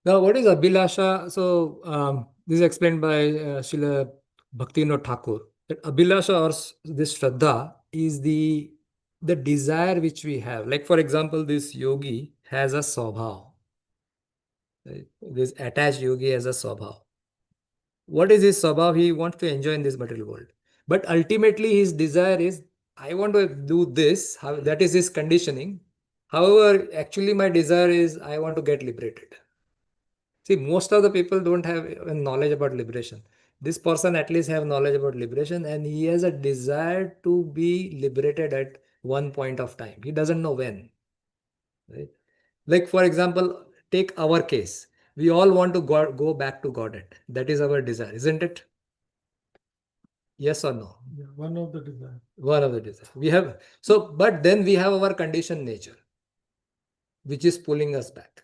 Now, what is abhilasha? So, this is explained by Srila Bhaktivinoda Thakur. That abhilasha, or this shraddha, is the desire which we have. Like, for example, this yogi has a swabhav. Right? This attached yogi has a swabhav. What is his swabhav? He wants to enjoy in this material world. But ultimately, his desire is, I want to do this. That is his conditioning. However, actually, my desire is, I want to get liberated. See, most of the people don't have knowledge about liberation. This person at least have knowledge about liberation, and he has a desire to be liberated at one point of time. He doesn't know when. Right? Like, for example, take our case. We all want to go back to Godhead. That is our desire, isn't it? Yes or no? Yeah, one of the desire. One of the desire. We have, so, but then we have our conditioned nature, which is pulling us back.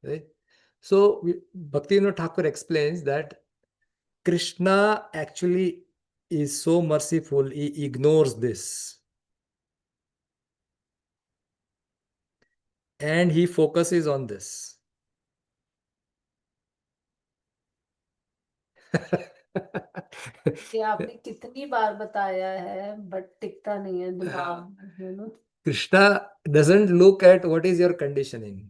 Right? So Bhaktivinoda Thakur explains that Krishna actually is so merciful, he ignores this. And he focuses on this. ये आपने कितनी बार बताया है, but टिकता नहीं है दिमाग में, Krishna doesn't look at what is your conditioning.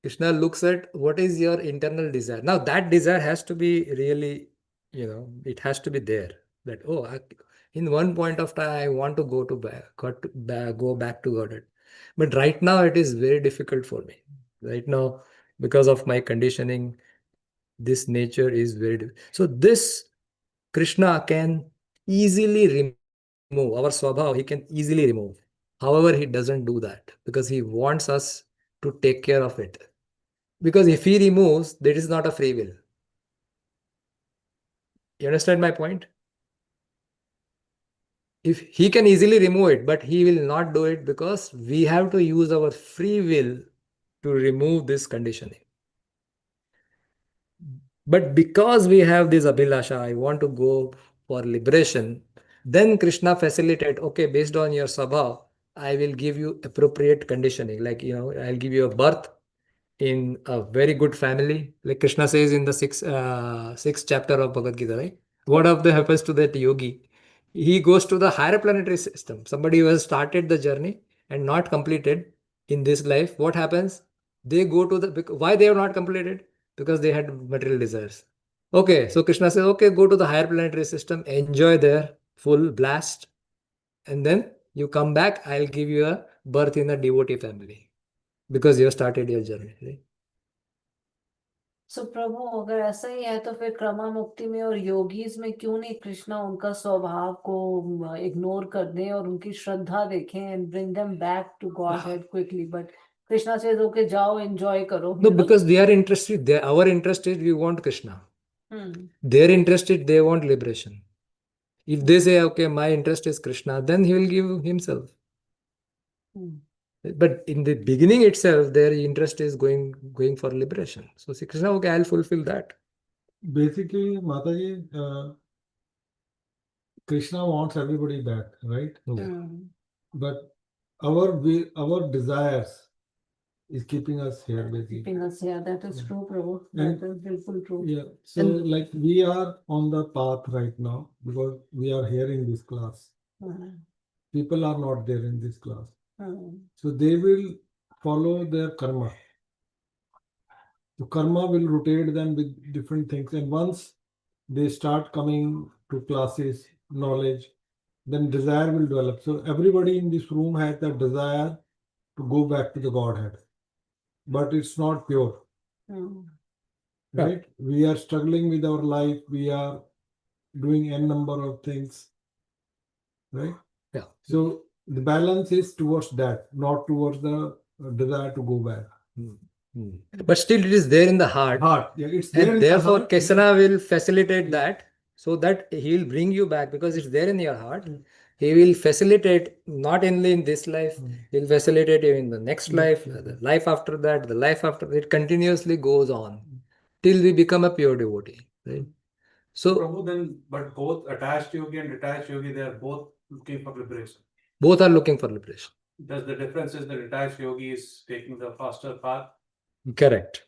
Krishna looks at what is your internal desire. Now, that desire has to be really, it has to be there. That, in one point of time, I want to go back to Godhead. But right now, it is very difficult for me. Right now, because of my conditioning, this nature is very difficult. So, this Krishna can easily remove our swabhav, he can easily remove. However, he doesn't do that because he wants us to take care of it. Because if he removes, there is not a free will. You understand my point? If he can easily remove it, but he will not do it because we have to use our free will to remove this conditioning. But because we have this abhilasha, I want to go for liberation, then Krishna facilitate, okay, based on your sabha, I will give you appropriate conditioning. Like, I'll give you a birth in a very good family. Like Krishna says in the sixth chapter of Bhagavad Gita, right? What of the happens to that yogi? He goes to the higher planetary system. Somebody who has started the journey and not completed in this life, what happens? They go to why they have not completed? Because they had material desires. Okay, so Krishna says, okay, go to the higher planetary system, enjoy their full blast, and then you come back, I'll give you a birth in a devotee family because you have started your journey. Right? सो प्रभु अगर ऐसा ही है तो फिर क्रमा मुक्ति में और yogis में क्यों नहीं कृष्णा उनका स्वभाव को इग्नोर कर दें और उनकी श्रद्धा देखें and bring them back to godhead quickly, but Krishna से ओके जाओ एंजॉय करो. No, because they are interested. Our interest is we want Krishna. Their interest is they want liberation. If they say, okay, my interest is Krishna, then he will give himself. But in the beginning itself, their interest is going for liberation. So see, Krishna, okay, I'll fulfill that. Basically, Mataji, Krishna wants everybody back, right? But our desires is keeping us here, basically. Keeping us here. That is true, Prabhu. And- That is beautiful true. Yeah. So, like, we are on the path right now because we are here in this class. People are not there in this class. So they will follow their karma. So karma will rotate them with different things. And once they start coming to classes, knowledge, then desire will develop. So everybody in this room has that desire to go back to the Godhead. But it's not pure. Right? We are struggling with our life. We are doing n number of things. Right? Yeah. So the balance is towards that, not towards the desire to go back. But still, it is there in the heart. Yeah, it's there. And therefore, Krishna will facilitate that so that he will bring you back because it's there in your heart. He will facilitate not only in this life, he will facilitate you in the next life, the life after that, the life after that. It continuously goes on till we become a pure devotee. Right? So, Prabhu, then, but both attached yogi and detached yogi, they are both looking for liberation. both are looking for liberation. Does the difference is the detached yogi is taking the faster path Correct.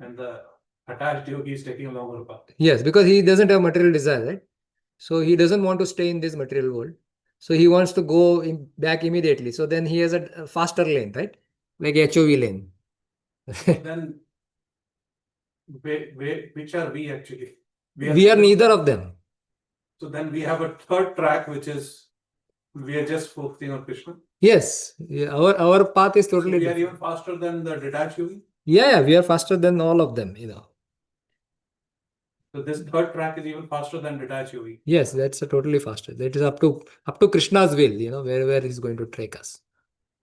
and the attached yogi is taking a longer path? Yes, because he doesn't have material desire, right? So he doesn't want to stay in this material world. So he wants to go back immediately. So then he has a faster lane, right? Like HOV lane. So then, which are we actually? We are neither of them. So then we have a third track, which is we are just focusing on Krishna. Yes, yeah, our path is So totally we are different. even faster than the detached yogi. Yeah, we are faster than all of them, So this third track is even faster than detached yogi. Yes, that's totally faster. That is up to Krishna's will, where he's going to take us.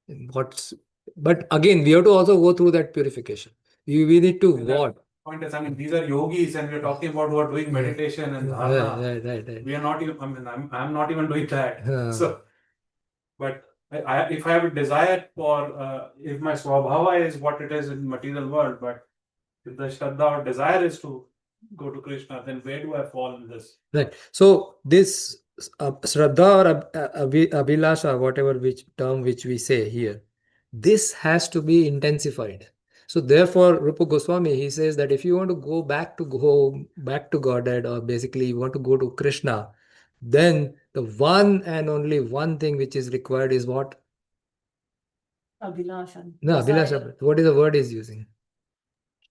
But again, we have to also go through that purification. We need to And that what? Point is, I mean, these are yogis, and we're talking about who are doing meditation and dharana. Right. We are not even. I mean, I'm not even doing that. Yeah. So, but if I have a desire for, if my swabhava is what it is in material world, but if the shraddha or desire is to go to Krishna, then where do I fall in this? Right. So this Shraddha or Abhilasha, whatever which term which we say here, this has to be intensified. So therefore, Rupa Goswami, he says that if you want to go back to Godhead, or basically you want to go to Krishna, then the one and only one thing which is required is what? Abhilasha. No, Abhilasha. What is the word he's using?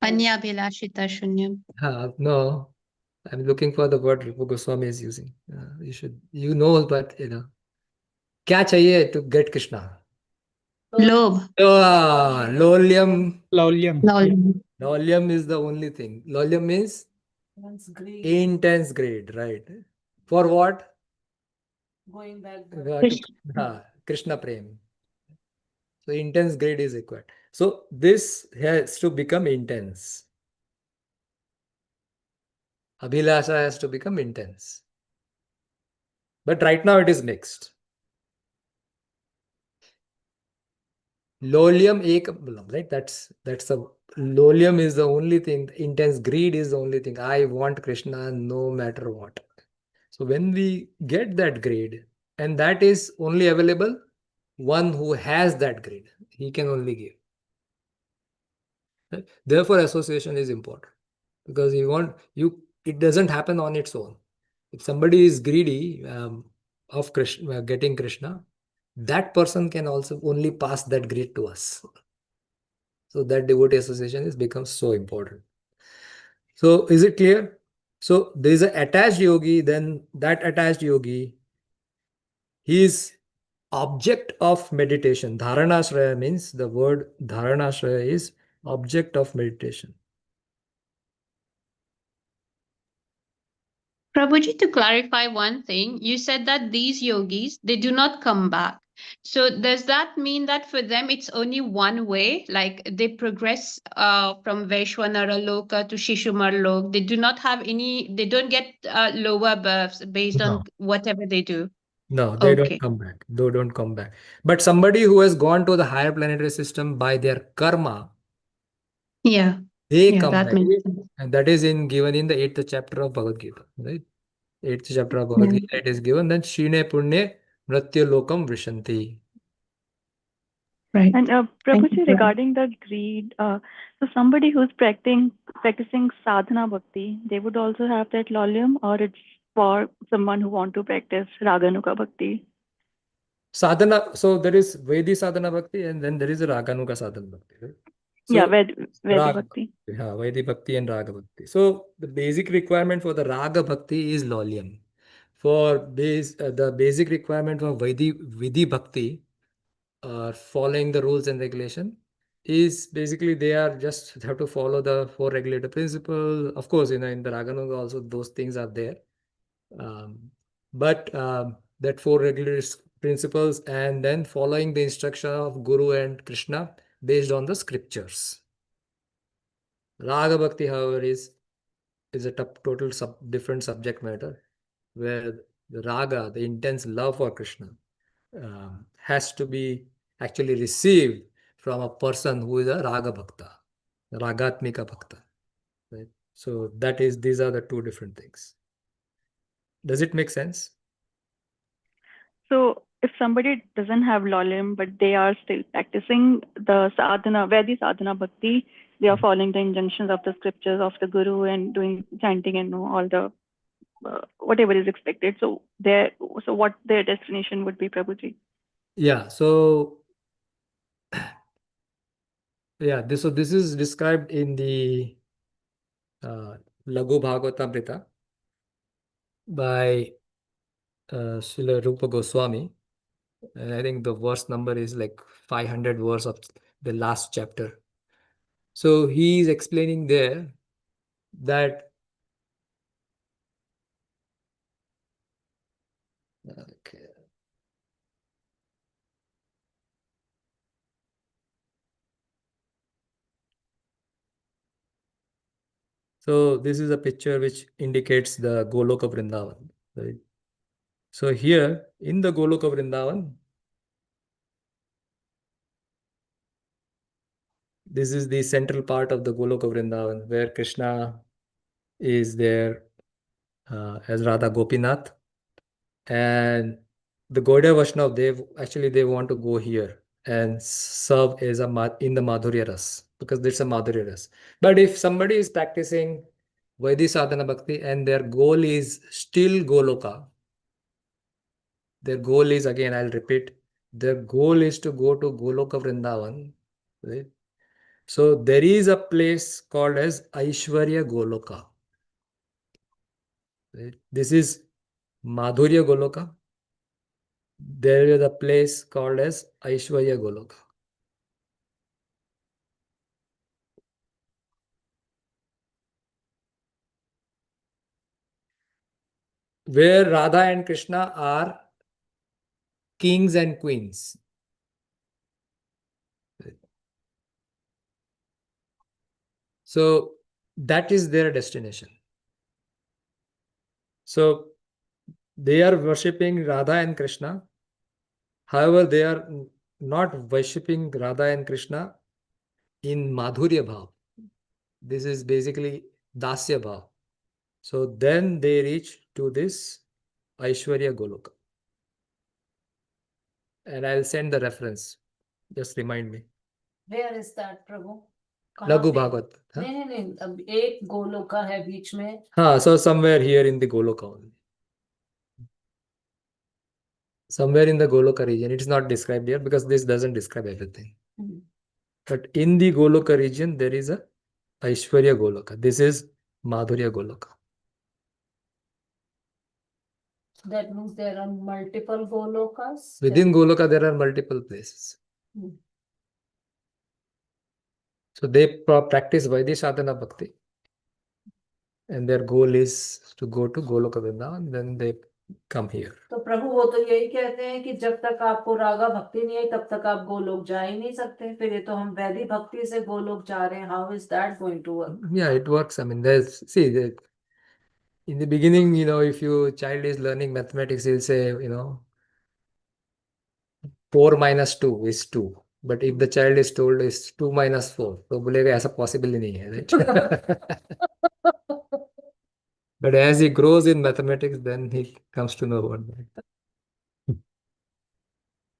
Anyabhilashita shunyam. No, I'm looking for the word Rupa Goswami is using. You know, but क्या चाहिए to get Krishna? Lobh. Lolyam. Laulyam. Lol. Lolyam is the only thing. Lolyam means Intense greed. intense greed, right? For what? Going back. To Krishna Prem. So intense greed is required. So this has to become intense. Abhilasha has to become intense. But right now it is mixed. Lolyam ekam, right? That's a lolyam is the only thing. Intense greed is the only thing. I want Krishna no matter what. So when we get that greed, and that is only available one who has that greed, he can only give. Right? Therefore, association is important, because it doesn't happen on its own. If somebody is greedy of Krishna, getting Krishna, that person can also only pass that greed to us. So that devotee association becomes so important. So is it clear? So there is an attached yogi, then that attached yogi, his object of meditation. Dharanashraya means, the word Dharanashraya is object of meditation. Prabhuji, to clarify one thing, you said that these yogis, they do not come back. So does that mean that for them it's only one way? Like they progress from Vaishwanara Loka to Shishumar Lok. They do not have they don't get lower births based No. on whatever they do. No, they Okay. don't come back. They don't come back. But somebody who has gone to the higher planetary system by their karma, Yeah. they Yeah, come that back. makes sense. And that is given in the 8th chapter of Bhagavad Gita, right? 8th chapter of Bhagavad Yeah. Gita, it is given that Shine Punye Mrityu Lokam Vishanti. Right. And Thank you, Prabhuji, Prabhu. regarding the greed, so somebody who's practicing sadhana bhakti, they would also have that lolyam, or it's for someone who want to practice raganuga bhakti? Sadhana, so there is Vedi sadhana bhakti, and then there is a Raganuga sadhana bhakti, right? Yeah, So Vedi Raga bhakti. yeah, Vedi bhakti and Raga bhakti. So the basic requirement for the Raga bhakti is lolyam. For the basic requirement for Vedi bhakti, following the rules and regulation, is basically they are just have to follow the four regulator principles. Of course, in the Raganuga also those things are there. But that four regulator principles, and then following the instruction of Guru and Krishna based on the scriptures. Raga Bhakti, however, is a total different subject matter, where the raga, the intense love for Krishna, has to be actually received from a person who is a raga bhakta, ragatmika bhakta. Right? So these are the two different things. Does it make sense? So if somebody doesn't have lolyam, but they are still practicing the sadhana, Vedi sadhana bhakti, they are following the injunctions of the scriptures of the Guru and doing chanting and all the whatever is expected. So what their destination would be, Prabhuji? Yeah. So this is described in the Laghu Bhagavatamrita by Srila Rupa Goswami. And I think the verse number is like 500 verse of the last chapter. So he is explaining there that okay. So this is a picture which indicates the Goloka Vrindavan. Right? So here in the Goloka Vrindavan, this is the central part of the Goloka Vrindavan, where Krishna is there as Radha Gopinath, and the Gaudiya Vaishnav, they want to go here and serve as in the Madhurya Ras, because it's a Madhurya Ras. But if somebody is practicing Vaidhi Sadhana Bhakti and their goal is still Goloka, their goal is, again, I'll repeat, their goal is to go to Goloka Vrindavan, right? So there is a place called as Aishwarya Goloka. Right? This is Madhurya Goloka. There is a place called as Aishwarya Goloka. Where Radha and Krishna are kings and queens. So that is their destination. So they are worshipping Radha and Krishna. However, they are not worshipping Radha and Krishna in Madhurya Bhav. This is basically Dasya Bhav. So then they reach to this Aishwarya Goloka. And I'll send the reference. Just remind me. Where is that, प्रभु? कहाँ Laghu पे? Bhagavat. Huh? नहीं, अब एक गोलोका है बीच में. So somewhere here in the Goloka only. Somewhere in the Goloka region. It's not described here because this doesn't describe everything. But in the Goloka region, there is a Aishwarya Goloka. This is Madhurya Goloka. That means there are multiple golokas. Within Goloka, there are multiple places. So they practice Vaidhi Sadhana Bhakti. And their goal is to go to Goloka Vrindavan, then they come here. तो प्रभु वो तो यही कहते हैं कि जब तक आपको रागा भक्ति नहीं आई तब तक आप गोलोक जा ही नहीं सकते. फिर ये तो हम वैदिक भक्ति से गोलोक जा रहे हैं. How is that going to work? Yeah, it works. I mean, in the beginning, if your child is learning mathematics, he'll say, 4 minus 2 is 2. But if the child is told is 2 minus 4, तो बोलेगा ऐसा possible ही नहीं है, right? But as he grows in mathematics, then he comes to know about that.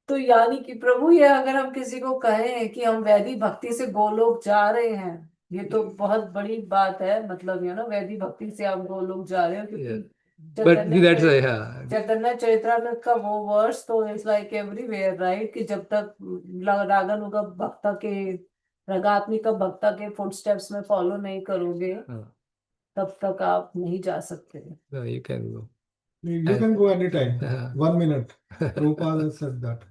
तो यानी कि प्रभु ये अगर हम किसी को कहें कि हम वैदिक भक्ति से गोलोक जा रहे हैं, ये तो बहुत बड़ी बात है. मतलब वैदिक भक्ति से आप गोलोक जा रहे हो, क्योंकि But that's yeah. चैतन्य चरित्रामृत का वो वर्स तो इट्स लाइक एवरीवेयर, राइट? कि जब तक रागानुगा भक्ता के रागात्मिका भक्ता के फुटस्टेप्स में फॉलो नहीं करोगे, तब तक आप नहीं जा सकते. No, you can go. You can go anytime. 1 minute. Prabhupada said that.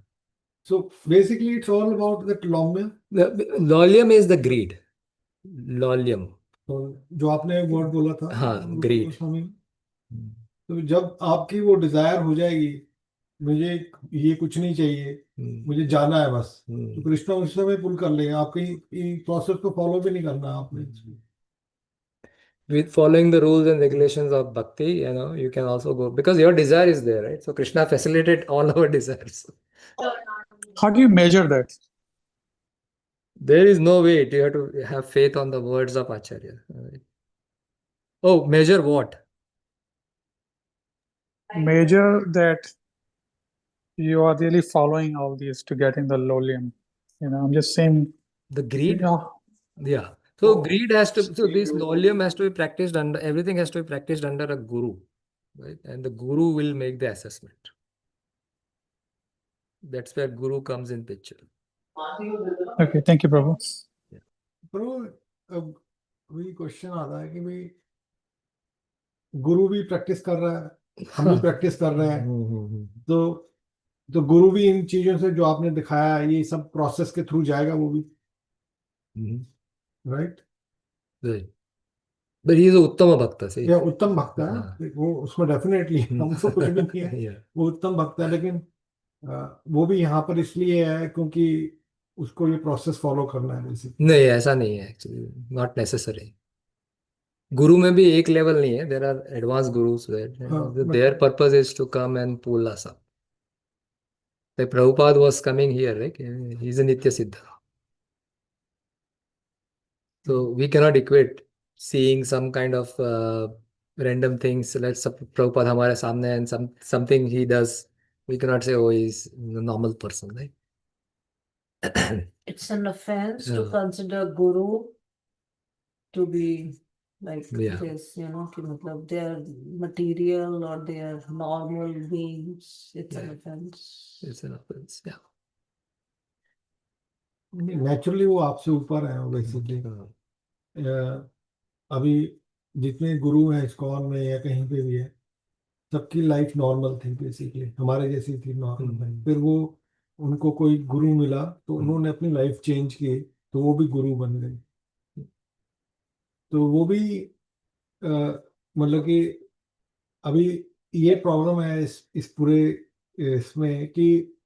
So basically, it's all about that lolyam. The lolyam is the greed. Lolyam. तो जो आपने वर्ड बोला था, हाँ, greed. तो जब आपकी वो डिजायर हो जाएगी, मुझे ये कुछ नहीं चाहिए, मुझे जाना है बस, तो कृष्णा उस समय पुल कर लेगा. आपकी प्रोसेस को फॉलो भी नहीं करना आपने. With following the rules and regulations of bhakti, you can also go because your desire is there, right? So Krishna facilitated all our desires. How do you measure that? There is no way. You have to have faith on the words of Acharya. Right? Oh, measure what? Measure that you are really following all these to getting the lolyam. I'm just saying. The greed? Yeah. So greed has to, so this lolyam has to be practiced under, everything has to be practiced under a guru, right? And the guru will make the assessment. That's where guru comes in picture. Okay, thank you, Prabhu. प्रभु अब वही question आता है कि भाई गुरु भी practice कर रहा है, हम भी प्रैक्टिस कर रहे हैं, तो गुरु भी इन चीजों से जो आपने दिखाया ये सब प्रोसेस के थ्रू जाएगा वो भी, राइट? But he is उत्तम भक्त से. या उत्तम भक्त है वो, उसमें डेफिनेटली हमको कुछ भी नहीं है, वो उत्तम भक्त है, लेकिन वो भी यहाँ पर इसलिए है क्योंकि उसको ये प्रोसेस फॉलो करना है. नहीं, ऐसा नहीं है एक्चुअली, नॉट नेसेसरी. गुरु में भी एक लेवल नहीं है. There are advance gurus where their purpose is to come and pull us up. Like Prabhupada was coming here, right? He's a Nitya Siddha. So we cannot equate seeing some kind of random things. Let's Prabhupada हमारे सामने and something he does. We cannot say, oh, he's a normal person, right? It's an offense to Yeah. consider Guru to be like Yeah. this, कि मतलब they are material or they are normal beings. It's an Yeah. offense. It's an offense. Yeah. Naturally वो आपसे ऊपर है basically. अभी जितने गुरु हैं ISKCON में या कहीं पे भी है, सबकी लाइफ नॉर्मल थी बेसिकली, हमारे जैसी थी, नॉर्मल है। फिर वो उनको कोई गुरु मिला तो उन्होंने अपनी लाइफ चेंज की, तो वो भी गुरु बन गए। तो वो भी मतलब कि अभी ये प्रॉब्लम है इस पूरे इसमें कि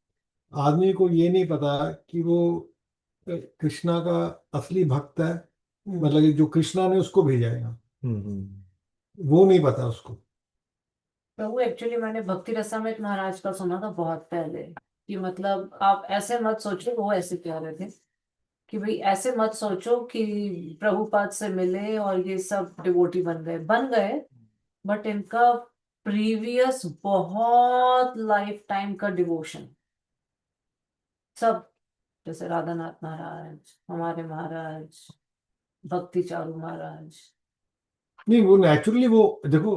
आदमी को ये नहीं पता कि वो कृष्णा का असली भक्त है, मतलब कि जो कृष्णा ने उसको भेजा है, वो नहीं पता उसको। तो वो एक्चुअली मैंने भक्ति रसामृत महाराज का सुना था बहुत पहले, कि मतलब आप ऐसे मत सोचो, वो ऐसे कह रहे थे कि भाई ऐसे मत सोचो कि प्रभुपाद से मिले और ये सब डिवोटी बन गए, बट इनका प्रीवियस बहुत लाइफ टाइम का डिवोशन सब, जैसे राधानाथ महाराज, हमारे महाराज, भक्ति चारू महाराज, नहीं वो नेचुरली वो देखो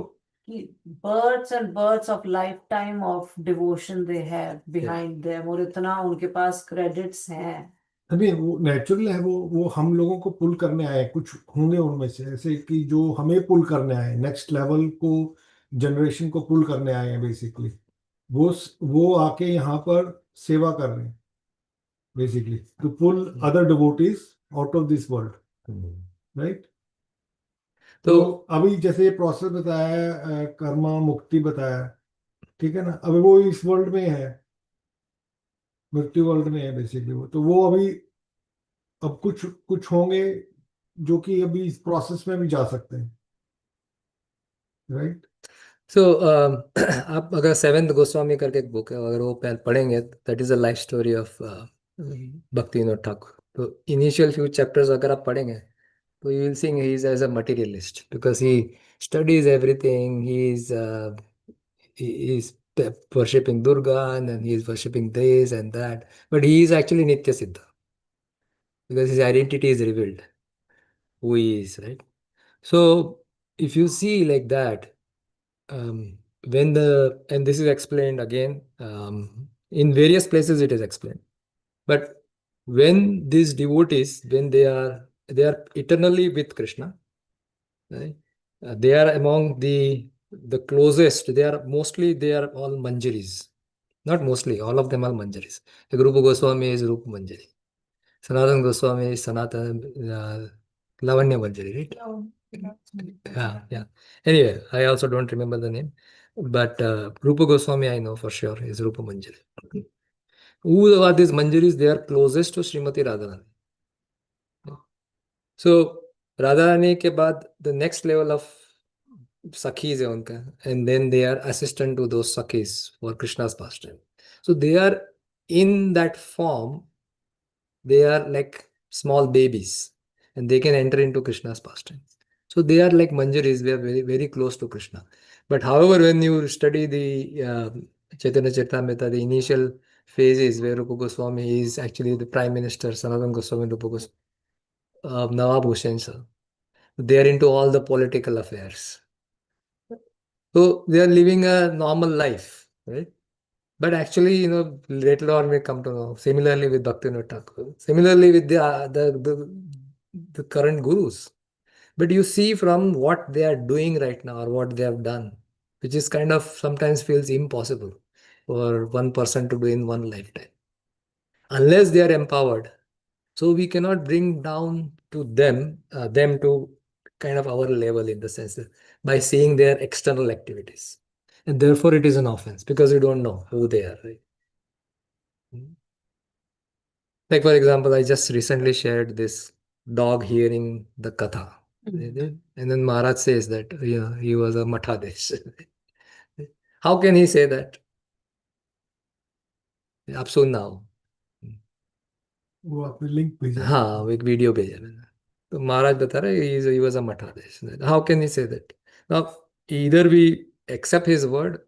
कि births and births of lifetime of devotion they have behind them, और इतना उनके पास क्रेडिट्स हैं। अभी वो नेचुरल है, वो हम लोगों को पुल करने आए, कुछ होंगे उनमें से ऐसे कि जो हमें पुल करने आए, नेक्स्ट लेवल को, जनरेशन को पुल करने आए हैं बेसिकली। वो आके यहाँ पर सेवा कर रहे हैं basically, to pull other devotees out of this world, right. तो अभी जैसे ये प्रोसेस बताया है, कर्मा मुक्ति बताया, ठीक है ना, अभी वो इस वर्ल्ड में है, मृत्यु वर्ल्ड में है बेसिकली वो, तो वो अभी अब कुछ कुछ होंगे जो कि अभी इस प्रोसेस में भी जा सकते हैं, राइट। सो आप अगर सेवेंथ गोस्वामी करके एक बुक है, अगर वो पढ़ेंगे, that is a life story of भक्ति विनोद ठाकुर। तो इनिशियल फ्यू चैप्टर्स अगर आप पढ़ेंगे तो you will see he is as a materialist, because he studies everything, he is worshipping Durga and then he is worshipping this and that, but he is actually Nitya Siddha because his identity is revealed who he is, right? So if you see like that, when and this is explained again, in various places it is explained, but when these devotees, when they are eternally with Krishna, right? They are among the closest, they are all manjaris, not mostly, all of them are manjaris. Like Rupa Goswami is Rupa Manjari, Sanatana Goswami is Sanatana Lavanya Manjari, right? Yeah. Anyway, I also don't remember the name, but Rupa Goswami I know for sure is Rupa Manjari. Who are these Manjaris? They are closest to Srimati Radharani. So Radharani के बाद the next level of Sakhis है उनका, and then they are assistant to those Sakhis for Krishna's pastime. So they are in that form, they are like small babies and they can enter into Krishna's pastime. So they are like Manjaris, they are very, very close to Krishna. But however, when you study the Chaitanya Charitamrita, the initial phases where Rupa Goswami is actually the Prime Minister, Sanatana Goswami, Rupa Goswami, Nawab Hussain sir, they are into all the political affairs. So they are living a normal life, right? But actually, later on we come to know. Similarly with Bhaktivinoda Thakur, similarly with the current gurus. But you see from what they are doing right now or what they have done, which is kind of sometimes feels impossible for one person to do in one lifetime, unless they are empowered. So we cannot bring down to them to kind of our level in the sense that by seeing their external activities. And therefore it is an offense because we don't know who they are, right? Like for example, I just recently shared this dog hearing the katha. And then Maharaj says that he was a Mathadesh. How can he say that? Up so now. वो आपने link भेजा, हाँ, एक video भेजा मैंने, तो महाराज बता रहे he was a Mathadesh. How can he say that? Now, either we accept his word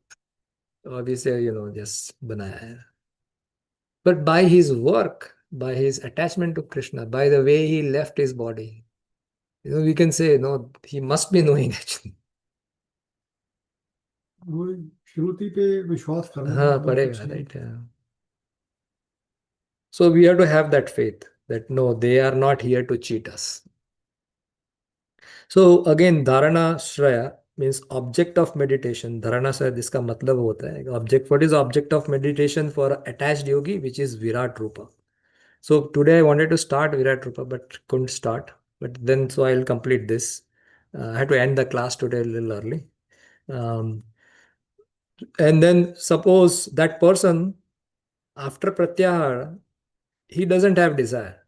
or we say, just बनाया है. But by his work, by his attachment to Krishna, by the way he left his body. We can say, no, he must be knowing actually. वो श्रुति पे विश्वास करना हाँ, और पड़ेगा, कुछ नहीं। right? Yeah. So we have to have that faith that no, they are not here to cheat us. So again, dharana shraya means object of meditation. Dharana shraya, इसका मतलब होता है object. What is object of meditation for attached yogi, which is Virat Rupa. So today I wanted to start Virat Rupa, but couldn't start. But then, so I'll complete this. I had to end the class today a little early. And then suppose that person, after pratyahara, he doesn't have desire.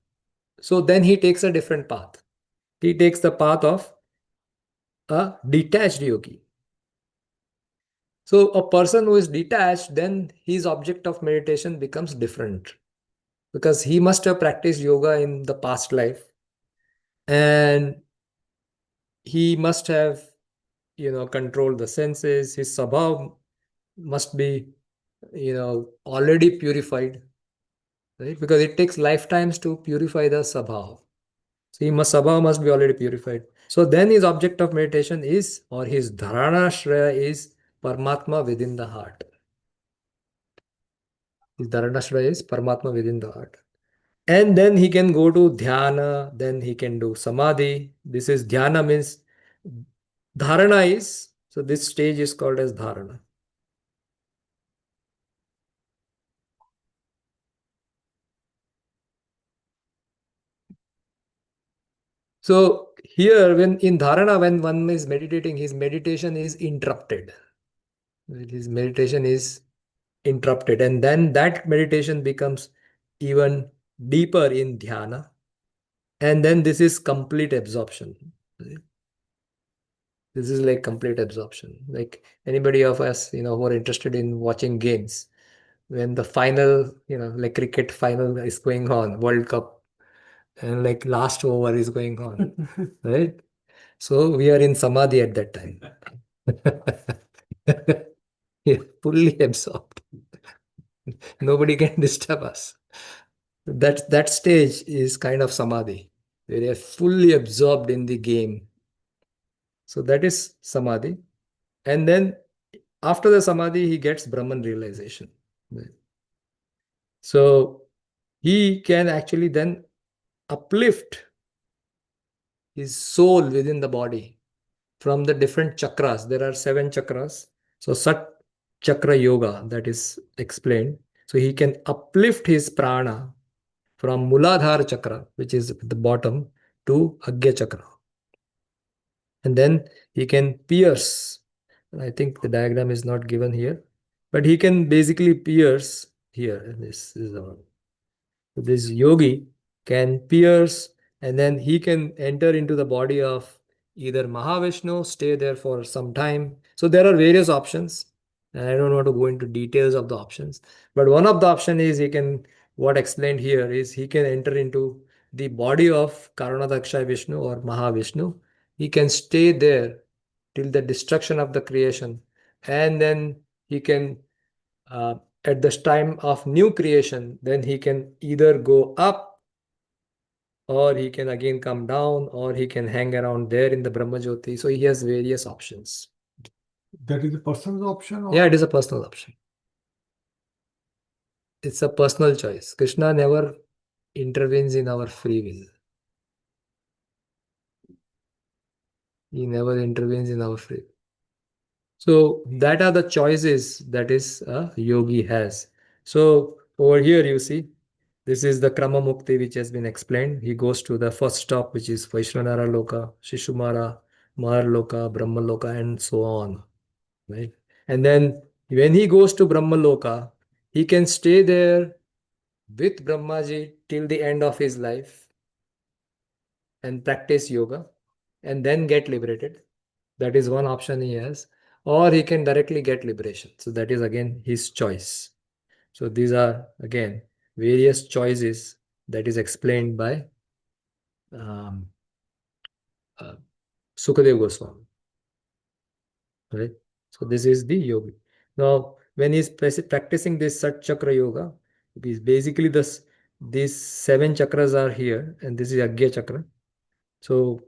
So then he takes a different path. He takes the path of a detached yogi. So a person who is detached, then his object of meditation becomes different because he must have practiced yoga in the past life and he must have, controlled the senses. His sabhav must be, already purified, right? Because it takes lifetimes to purify the sabhav. So sabhav must be already purified. So then his object of meditation is, or his dharana shraya is Paramatma within the heart. His dharana shraya is Paramatma within the heart. And then he can go to dhyana, then he can do samadhi. This is dhyana means dharana is, so this stage is called as dharana. So here, when in dharana, when one is meditating, his meditation is interrupted. His meditation is interrupted, and then that meditation becomes even deeper in dhyana, and then this is complete absorption. This is like complete absorption. Like anybody of us, who are interested in watching games, when the final, like cricket final is going on, World Cup, and like last over is going on, right? So we are in samadhi at that time. Yeah, fully absorbed. Nobody can disturb us. That stage is kind of samadhi, where they are fully absorbed in the game. So that is samadhi. And then after the samadhi, he gets Brahman realization. So he can actually then uplift his soul within the body from the different chakras. There are 7 chakras. So Sat Chakra Yoga, that is explained. So he can uplift his prana from Muladhara Chakra, which is at the bottom, to Agya Chakra. And then he can pierce. I think the diagram is not given here, but he can basically pierce here. This is the one. So this yogi can pierce and then he can enter into the body of either Mahavishnu, stay there for some time. So there are various options. And I don't want to go into details of the options. But one of the option is what explained here is he can enter into the body of Karanadaksha Vishnu or Mahavishnu. He can stay there till the destruction of the creation. And then he can at this time of new creation, then he can either go up or he can again come down or he can hang around there in the Brahma Jyoti. So he has various options. That is a person's option? Yeah, it is a personal option. It's a personal choice. Krishna never intervenes in our free will. He never intervenes in our free will. So that are the choices that is a yogi has. So over here you see, this is the Krama Mukti which has been explained. He goes to the first stop, which is Vaishvanara Loka, Shishumara, Mahar Loka, Brahma Loka, and so on. Right? And then when he goes to Brahma Loka, he can stay there with Brahmaji till the end of his life and practice yoga and then get liberated. That is one option he has. Or he can directly get liberation. So that is again his choice. So these are again various choices that is explained by Sukadev Goswami. Right? So this is the yogi. Now, when he's practicing this Sat Chakra Yoga, it is basically this these 7 chakras are here, and this is Agya chakra. So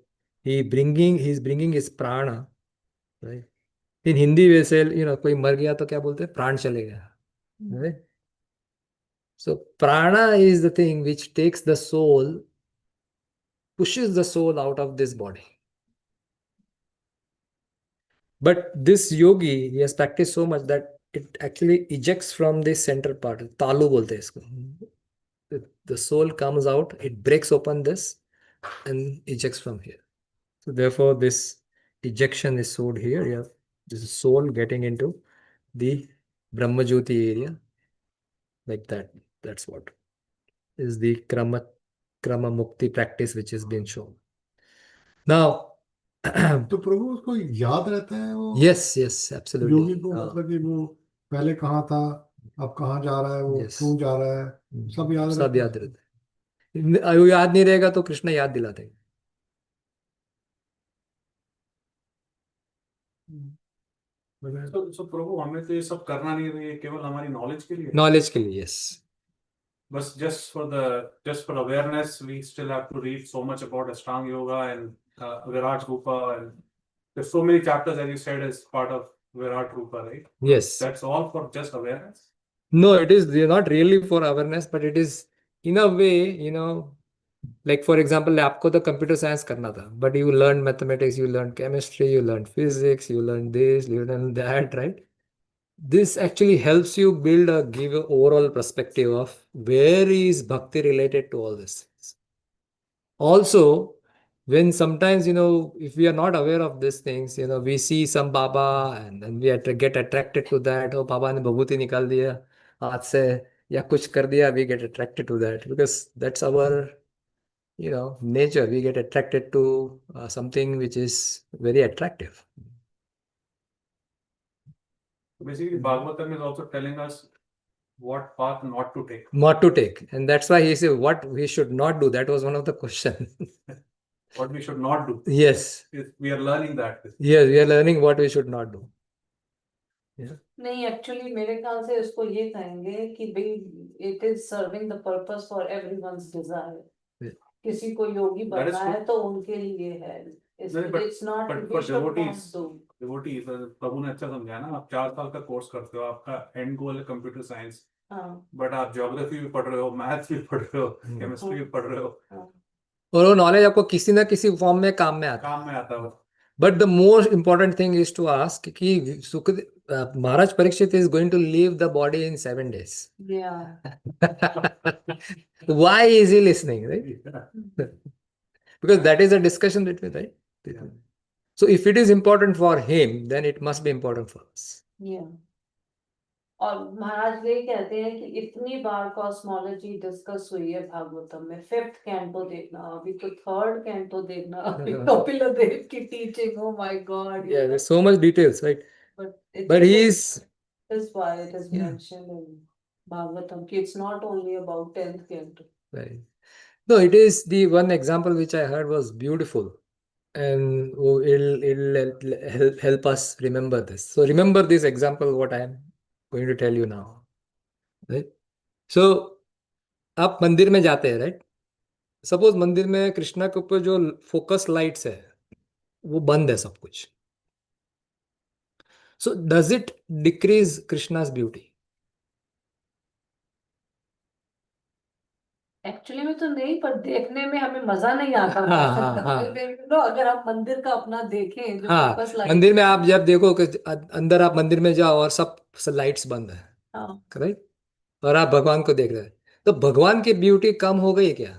he's bringing his prana, right? In Hindi we say, कोई मर गया तो क्या बोलते हैं? प्राण चले गया, right? So prana is the thing which takes the soul, pushes the soul out of this body. But this yogi, he has practiced so much that it actually ejects from this central part. Talu bolte हैं इसको. The soul comes out, it breaks open this and ejects from here. So therefore, this ejection is showed here. You have this soul getting into the Brahmajyoti area, like that. That's what is the Krama Mukti practice which has been shown. Now, तो प्रभु उसको याद रहता है वो yes, absolutely. योगी को, मतलब कि वो पहले कहाँ था, अब कहाँ जा रहा है, वो Yes. क्यों जा रहा है, सब याद सब रहता याद है. रहता है. याद नहीं रहेगा तो कृष्ण याद दिलाते हैं. So प्रभु हमें तो ये सब करना नहीं है, ये केवल हमारी नॉलेज के लिए. नॉलेज के लिए, yes. But just for awareness, we still have to read so much about Ashtanga Yoga and Virat Rupa, and there's so many chapters, as you said, as part of Virat Rupa, right? Yes. That's all for just awareness. No, it is not really for awareness, but it is in a way, like for example, आपको तो computer science करना था, but you learn mathematics, you learn chemistry, you learn physics, you learn this, you learn that, right? This actually helps you give an overall perspective of where is bhakti related to all these things. Also, when sometimes, if we are not aware of these things, we see some Baba and then we get attracted to that. Oh, Baba ne babhuti nikal diya हाथ से या कुछ कर दिया, we get attracted to that because that's our, nature. We get attracted to something which is very attractive. Basically, Bhagavatam is also telling us what path not to take. Not to take. And that's why he said what we should not do. That was one of the questions. What we should not do. Yes. We are learning that. Yes, we are learning what we should not do. Yeah. नहीं, actually मेरे ख्याल से इसको ये कहेंगे कि भाई it is serving the purpose for everyone's desire. किसी को योगी बनना है तो उनके लिए है. It's not we should not do. Devotee, प्रभु ने अच्छा समझाया ना, आप 4 साल का कोर्स करते हो, आपका एंड गोल है कंप्यूटर साइंस, बट आप ज्योग्राफी भी पढ़ रहे हो, मैथ्स भी पढ़ रहे हो, केमिस्ट्री भी पढ़ रहे हो, और वो नॉलेज आपको किसी ना किसी फॉर्म में काम में आता है. But the most important thing is to ask कि Maharaj Parikshit is going to leave the body in 7 days. Yeah. Why is he listening, right? Because that is a discussion between, right? Yeah. So if it is important for him, then it must be important for us. Yeah. और महाराज ये कहते हैं कि इतनी बार cosmology discuss हुई है भागवतम में. 5th canto देखना, अभी तो 3rd कैंटो देखना, अभी कपिल देव की teaching. Oh my God. Yeah, there's so much details, right? But he is. That's why it is mentioned in Bhagavatam. It's not only about 10th canto. Right. No, it is the one example which I heard was beautiful, and it'll help us remember this. So remember this example, what I am going to tell you now. Right? So आप मंदिर में जाते हैं, right? Suppose मंदिर में कृष्णा के ऊपर जो फोकस लाइट्स है वो बंद है सब कुछ. So does it decrease Krishna's beauty? Actually में तो नहीं, पर देखने में हमें मजा नहीं आता. अगर आप मंदिर का अपना देखें जो फोकस लाइट, मंदिर में आप जब देखो कि अंदर आप मंदिर में जाओ और सब लाइट्स बंद है, राइट, और आप भगवान को देख रहे हैं, तो भगवान की ब्यूटी कम हो गई क्या?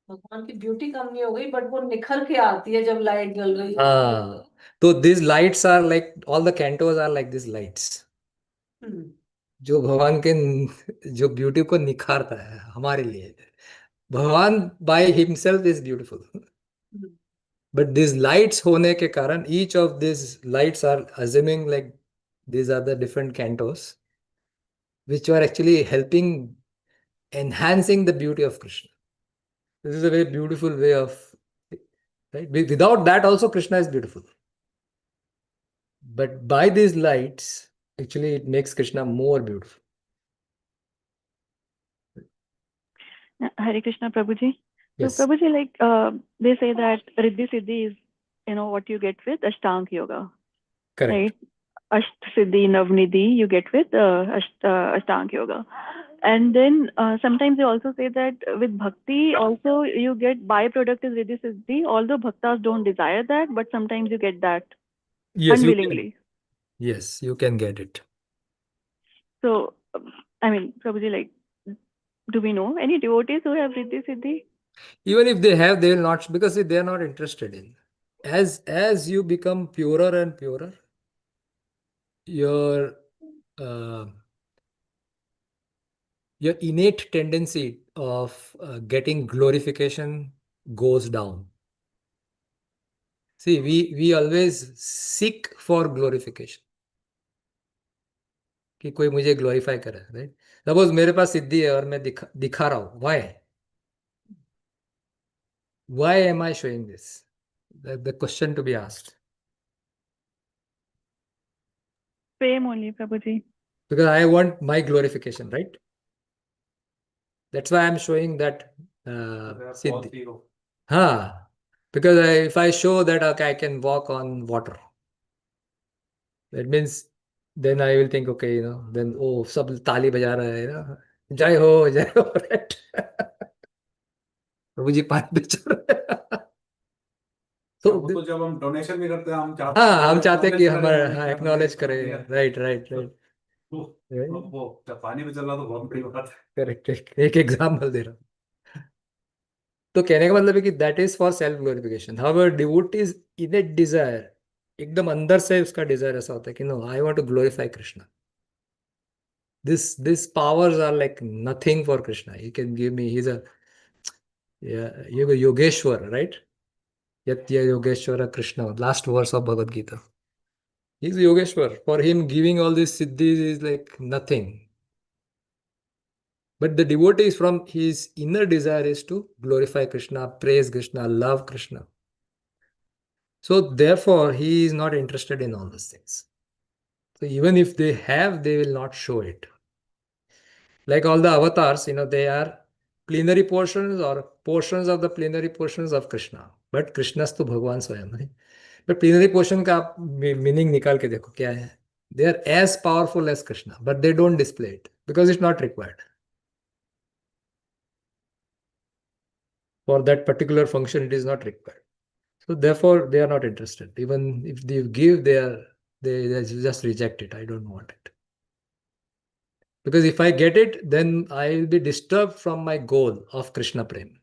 भगवान की ब्यूटी कम नहीं हो गई, बट वो निखर के आती है जब लाइट जल रही है. तो this lights are like all the cantos are like this lights जो भगवान के जो ब्यूटी को निखारता है हमारे लिए. Bhagavan by himself is beautiful, but this lights होने के कारण each of this lights are assuming like these are the different cantos which are actually helping enhancing the beauty of Krishna. This is a very beautiful way of, right? Without that also Krishna is beautiful, but by these lights actually it makes Krishna more beautiful. Hare Krishna, Prabhuji. So Yes, Prabhuji, like they say that Riddhi Siddhi is, what you get with Ashtanga Yoga, correct. right? Asht Siddhi Navnidhi you get with Ashtanga Yoga. And then sometimes they also say that with Bhakti also you get byproduct is Riddhi Siddhi, although Bhaktas don't desire that, but sometimes you get that Yes, you can. unwillingly. Yes, you can get it. So, I mean, Prabhuji, like, do we know any devotees who have Riddhi Siddhi? Even if they have, they will not, because they are not interested in. As you become purer and purer, your uh, your innate tendency of getting glorification goes down. See, we always seek for glorification. कि कोई मुझे glorify करे, right? Suppose मेरे पास सिद्धि है और मैं दिखा रहा हूँ, why am I showing this? The question to be asked. Fame only, Prabhuji. Because I want my glorification, right? That's why I'm showing that siddhi. Because if I show that, okay, I can walk on water, that means then I will think, okay, then sab tali baja raha hai, jai ho, right? प्रभु जी पानी बेच रहे हैं। तो जब हम donation भी करते हैं, हम चाहते हम चाहते हैं कि हमारा एक्नॉलेज करें, राइट। वो पानी में चल रहा तो बहुत बड़ी बात है। करेक्ट, एक एग्जाम्पल दे रहा हूँ। तो कहने का मतलब है कि that is for self glorification. However devotees innate desire, एकदम अंदर से उसका डिजायर ऐसा होता है कि no, I want to glorify Krishna. This powers are like nothing for Krishna. He can give me, he is a Yogeshwar, right? यत्य Yogeshwar Krishna, last verse of Bhagavad Gita. He is Yogeshwar. For him, giving all these siddhis is like nothing. But the devotee is from his inner desire is to glorify Krishna, praise Krishna, love Krishna. So therefore, he is not interested in all these things. So even if they have, they will not show it. Like all the avatars, they are plenary portions or portions of the plenary portions of Krishna. But Krishna to Bhagwan Swayam. But plenary portion का आप meaning निकाल के देखो क्या है। They are as powerful as Krishna, but they don't display it because it's not required. For that particular function, it is not required. So therefore, they are not interested. Even if they give, they just reject it. I don't want it. Because if I get it, then I will be disturbed from my goal of Krishna Prem.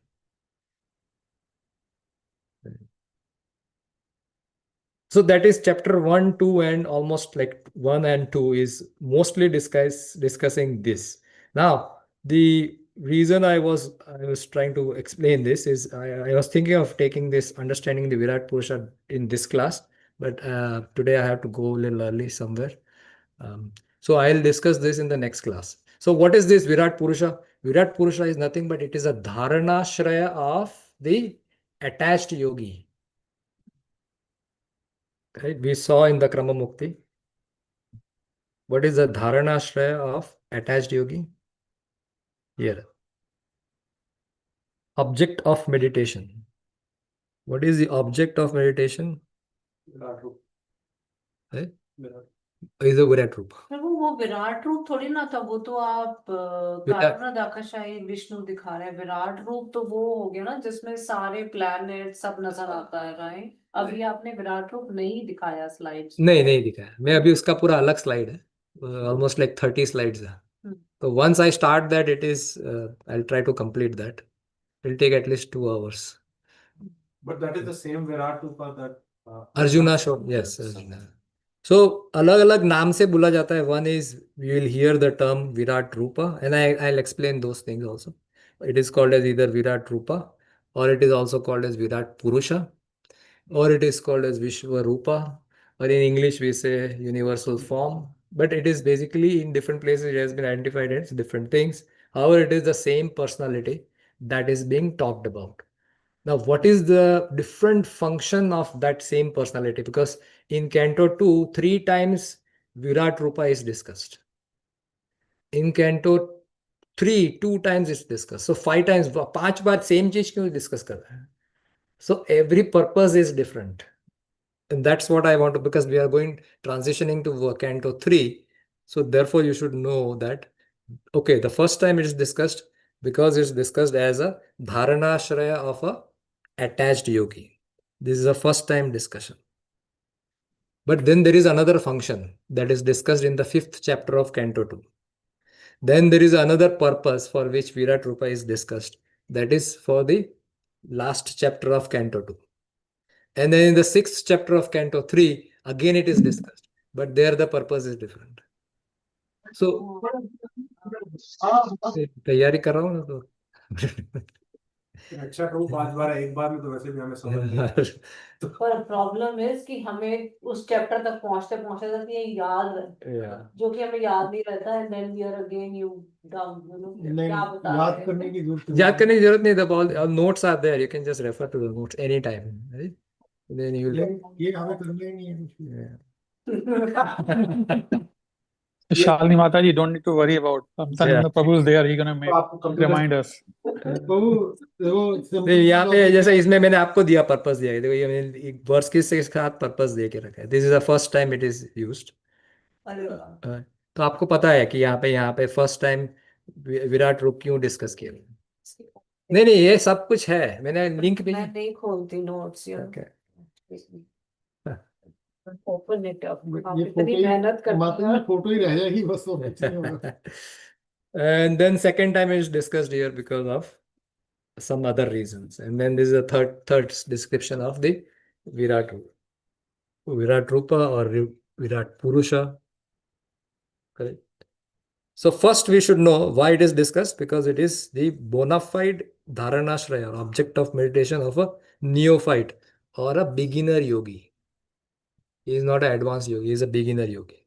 So that is chapter 1, 2, and almost like 1 and 2 is mostly discussing this. Now, the reason I was trying to explain this is I was thinking of taking this understanding the Virat Purusha in this class, but today I have to go a little early somewhere. So I'll discuss this in the next class. So what is this Virat Purusha? Virat Purusha is nothing but it is a dharana shraya of the attached yogi. Right? We saw in the Krama Mukti. What is the dharana shraya of attached yogi? Here. Object of meditation. What is the object of meditation? Virat रूप। Eh? Virat Is a Virat Rupa. वो विराट रूप थोड़ी ना था, वो तो आप कारण दाकाशाही विष्णु दिखा रहे हैं। विराट रूप तो वो हो गया ना जिसमें सारे प्लैनेट सब नजर आता है, राइट? अभी आपने विराट रूप नहीं दिखाया स्लाइड्स में। नहीं दिखाया मैं अभी, उसका पूरा अलग स्लाइड है, ऑलमोस्ट लाइक 30 स्लाइड्स है। तो once I start that, it is I'll try to complete that. It'll take at least 2 hours. But that is the same Virat Rupa that Arjuna showed. Yes, Arjuna. So अलग अलग नाम से बोला जाता है. One is we will hear the term Virat Rupa, and I'll explain those things also. It is called as either Virat Rupa, or it is also called as Virat Purusha, or it is called as Vishwa Rupa, or in English we say universal form. But it is basically in different places it has been identified as different things. However, it is the same personality that is being talked about. Now, what is the different function of that same personality? Because in Canto 2, 3 times Virat Rupa is discussed. In Canto 2 times it's discussed. So 5 times, 5 bar same चीज क्यों discuss कर रहा है? So every purpose is different. And that's what I want to, because we are transitioning to Canto 3. So therefore you should know that, okay, the first time it is discussed because it's discussed as a dharana shraya of a attached yogi. This is a first time discussion. But then there is another function that is discussed in the 5th chapter of Canto 2. Then there is another purpose for which Virat Rupa is discussed. That is for the last chapter of Canto 2. And then in the 6th chapter of Canto 3, again it is discussed. But there the purpose is different. So, तैयारी कर रहा हूँ ना तो अच्छा प्रभु 5 बार है, एक बार में तो वैसे भी हमें समझ नहीं आता। पर प्रॉब्लम है कि हमें उस चैप्टर तक पहुंचते पहुंचते तक ये याद है, जो कि हमें याद नहीं रहता है, then we are again you down, you know क्या बता याद रहे हैं। करने की जरूरत याद करने की जरूरत नहीं है, all notes are there, you can just refer to the notes anytime, right? Then you will ये हमें करना ही नहीं है कुछ। Shalini Mataji, don't need to worry about. Sometime the Prabhu is there, he's gonna make remind us. प्रभु देखो नहीं, यहाँ पे जैसे इसमें मैंने आपको दिया पर्पस दिया है, देखो ये मैंने एक वर्स के साथ पर्पस दे के रखा है। This is the first time it is used. तो आपको पता है कि यहाँ पे फर्स्ट टाइम विराट रूप क्यों डिस्कस किया। नहीं नहीं, ये सब कुछ है, मैंने लिंक भी मैं नहीं खोलती नोट्स यार, ओपन इट अप, आप इतनी मेहनत करती हैं। फोटो ही रह जाएगी बस, और कुछ नहीं होगा। And then second time is discussed here because of some other reasons. And then this is a third description of the Virat Rupa. Virat Rupa or Virat Purusha. Correct. So first we should know why it is discussed, because it is the bona fide dharanashraya or object of meditation of a neophyte or a beginner yogi. He is not an advanced yogi, he is a beginner yogi.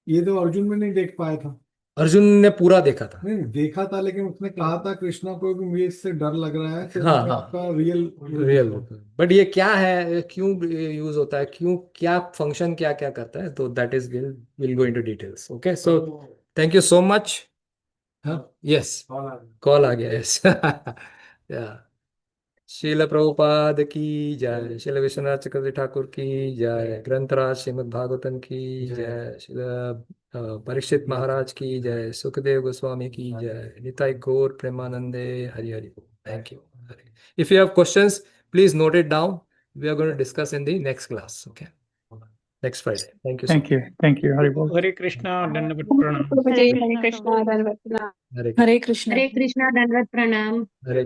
ये तो अर्जुन में नहीं देख पाया था। अर्जुन ने पूरा देखा था। नहीं देखा था, लेकिन उसने कहा था कृष्णा को भी मुझे इससे डर लग रहा है, तो हाँ, मुझे हाँ। आपका रियल बट ये क्या है, क्यों यूज होता है, क्यों, क्या फंक्शन क्या क्या करता है, तो that is will go into details. Okay, so thank you so much. Yes, call आ गया। यस या श्रील प्रभुपाद की जय, श्रील विश्वनाथ चक्रवर्ती ठाकुर की जय, ग्रंथराज श्रीमद् भागवतम की जय, श्रील परीक्षित महाराज की जय, सुखदेव गोस्वामी की जय, निताई गौर प्रेमानंदे, Hari Hari. Thank you. If you have questions please note it down, we are going to discuss in the next class. Okay, next Friday. Thank you. Thank you, Hari Bol. Hare Krishna, दंडवत प्रणाम। हरे कृष्णा, दंडवत प्रणाम। हरे हरे कृष्ण। हरे कृष्णा, दंडवत प्रणाम। हरे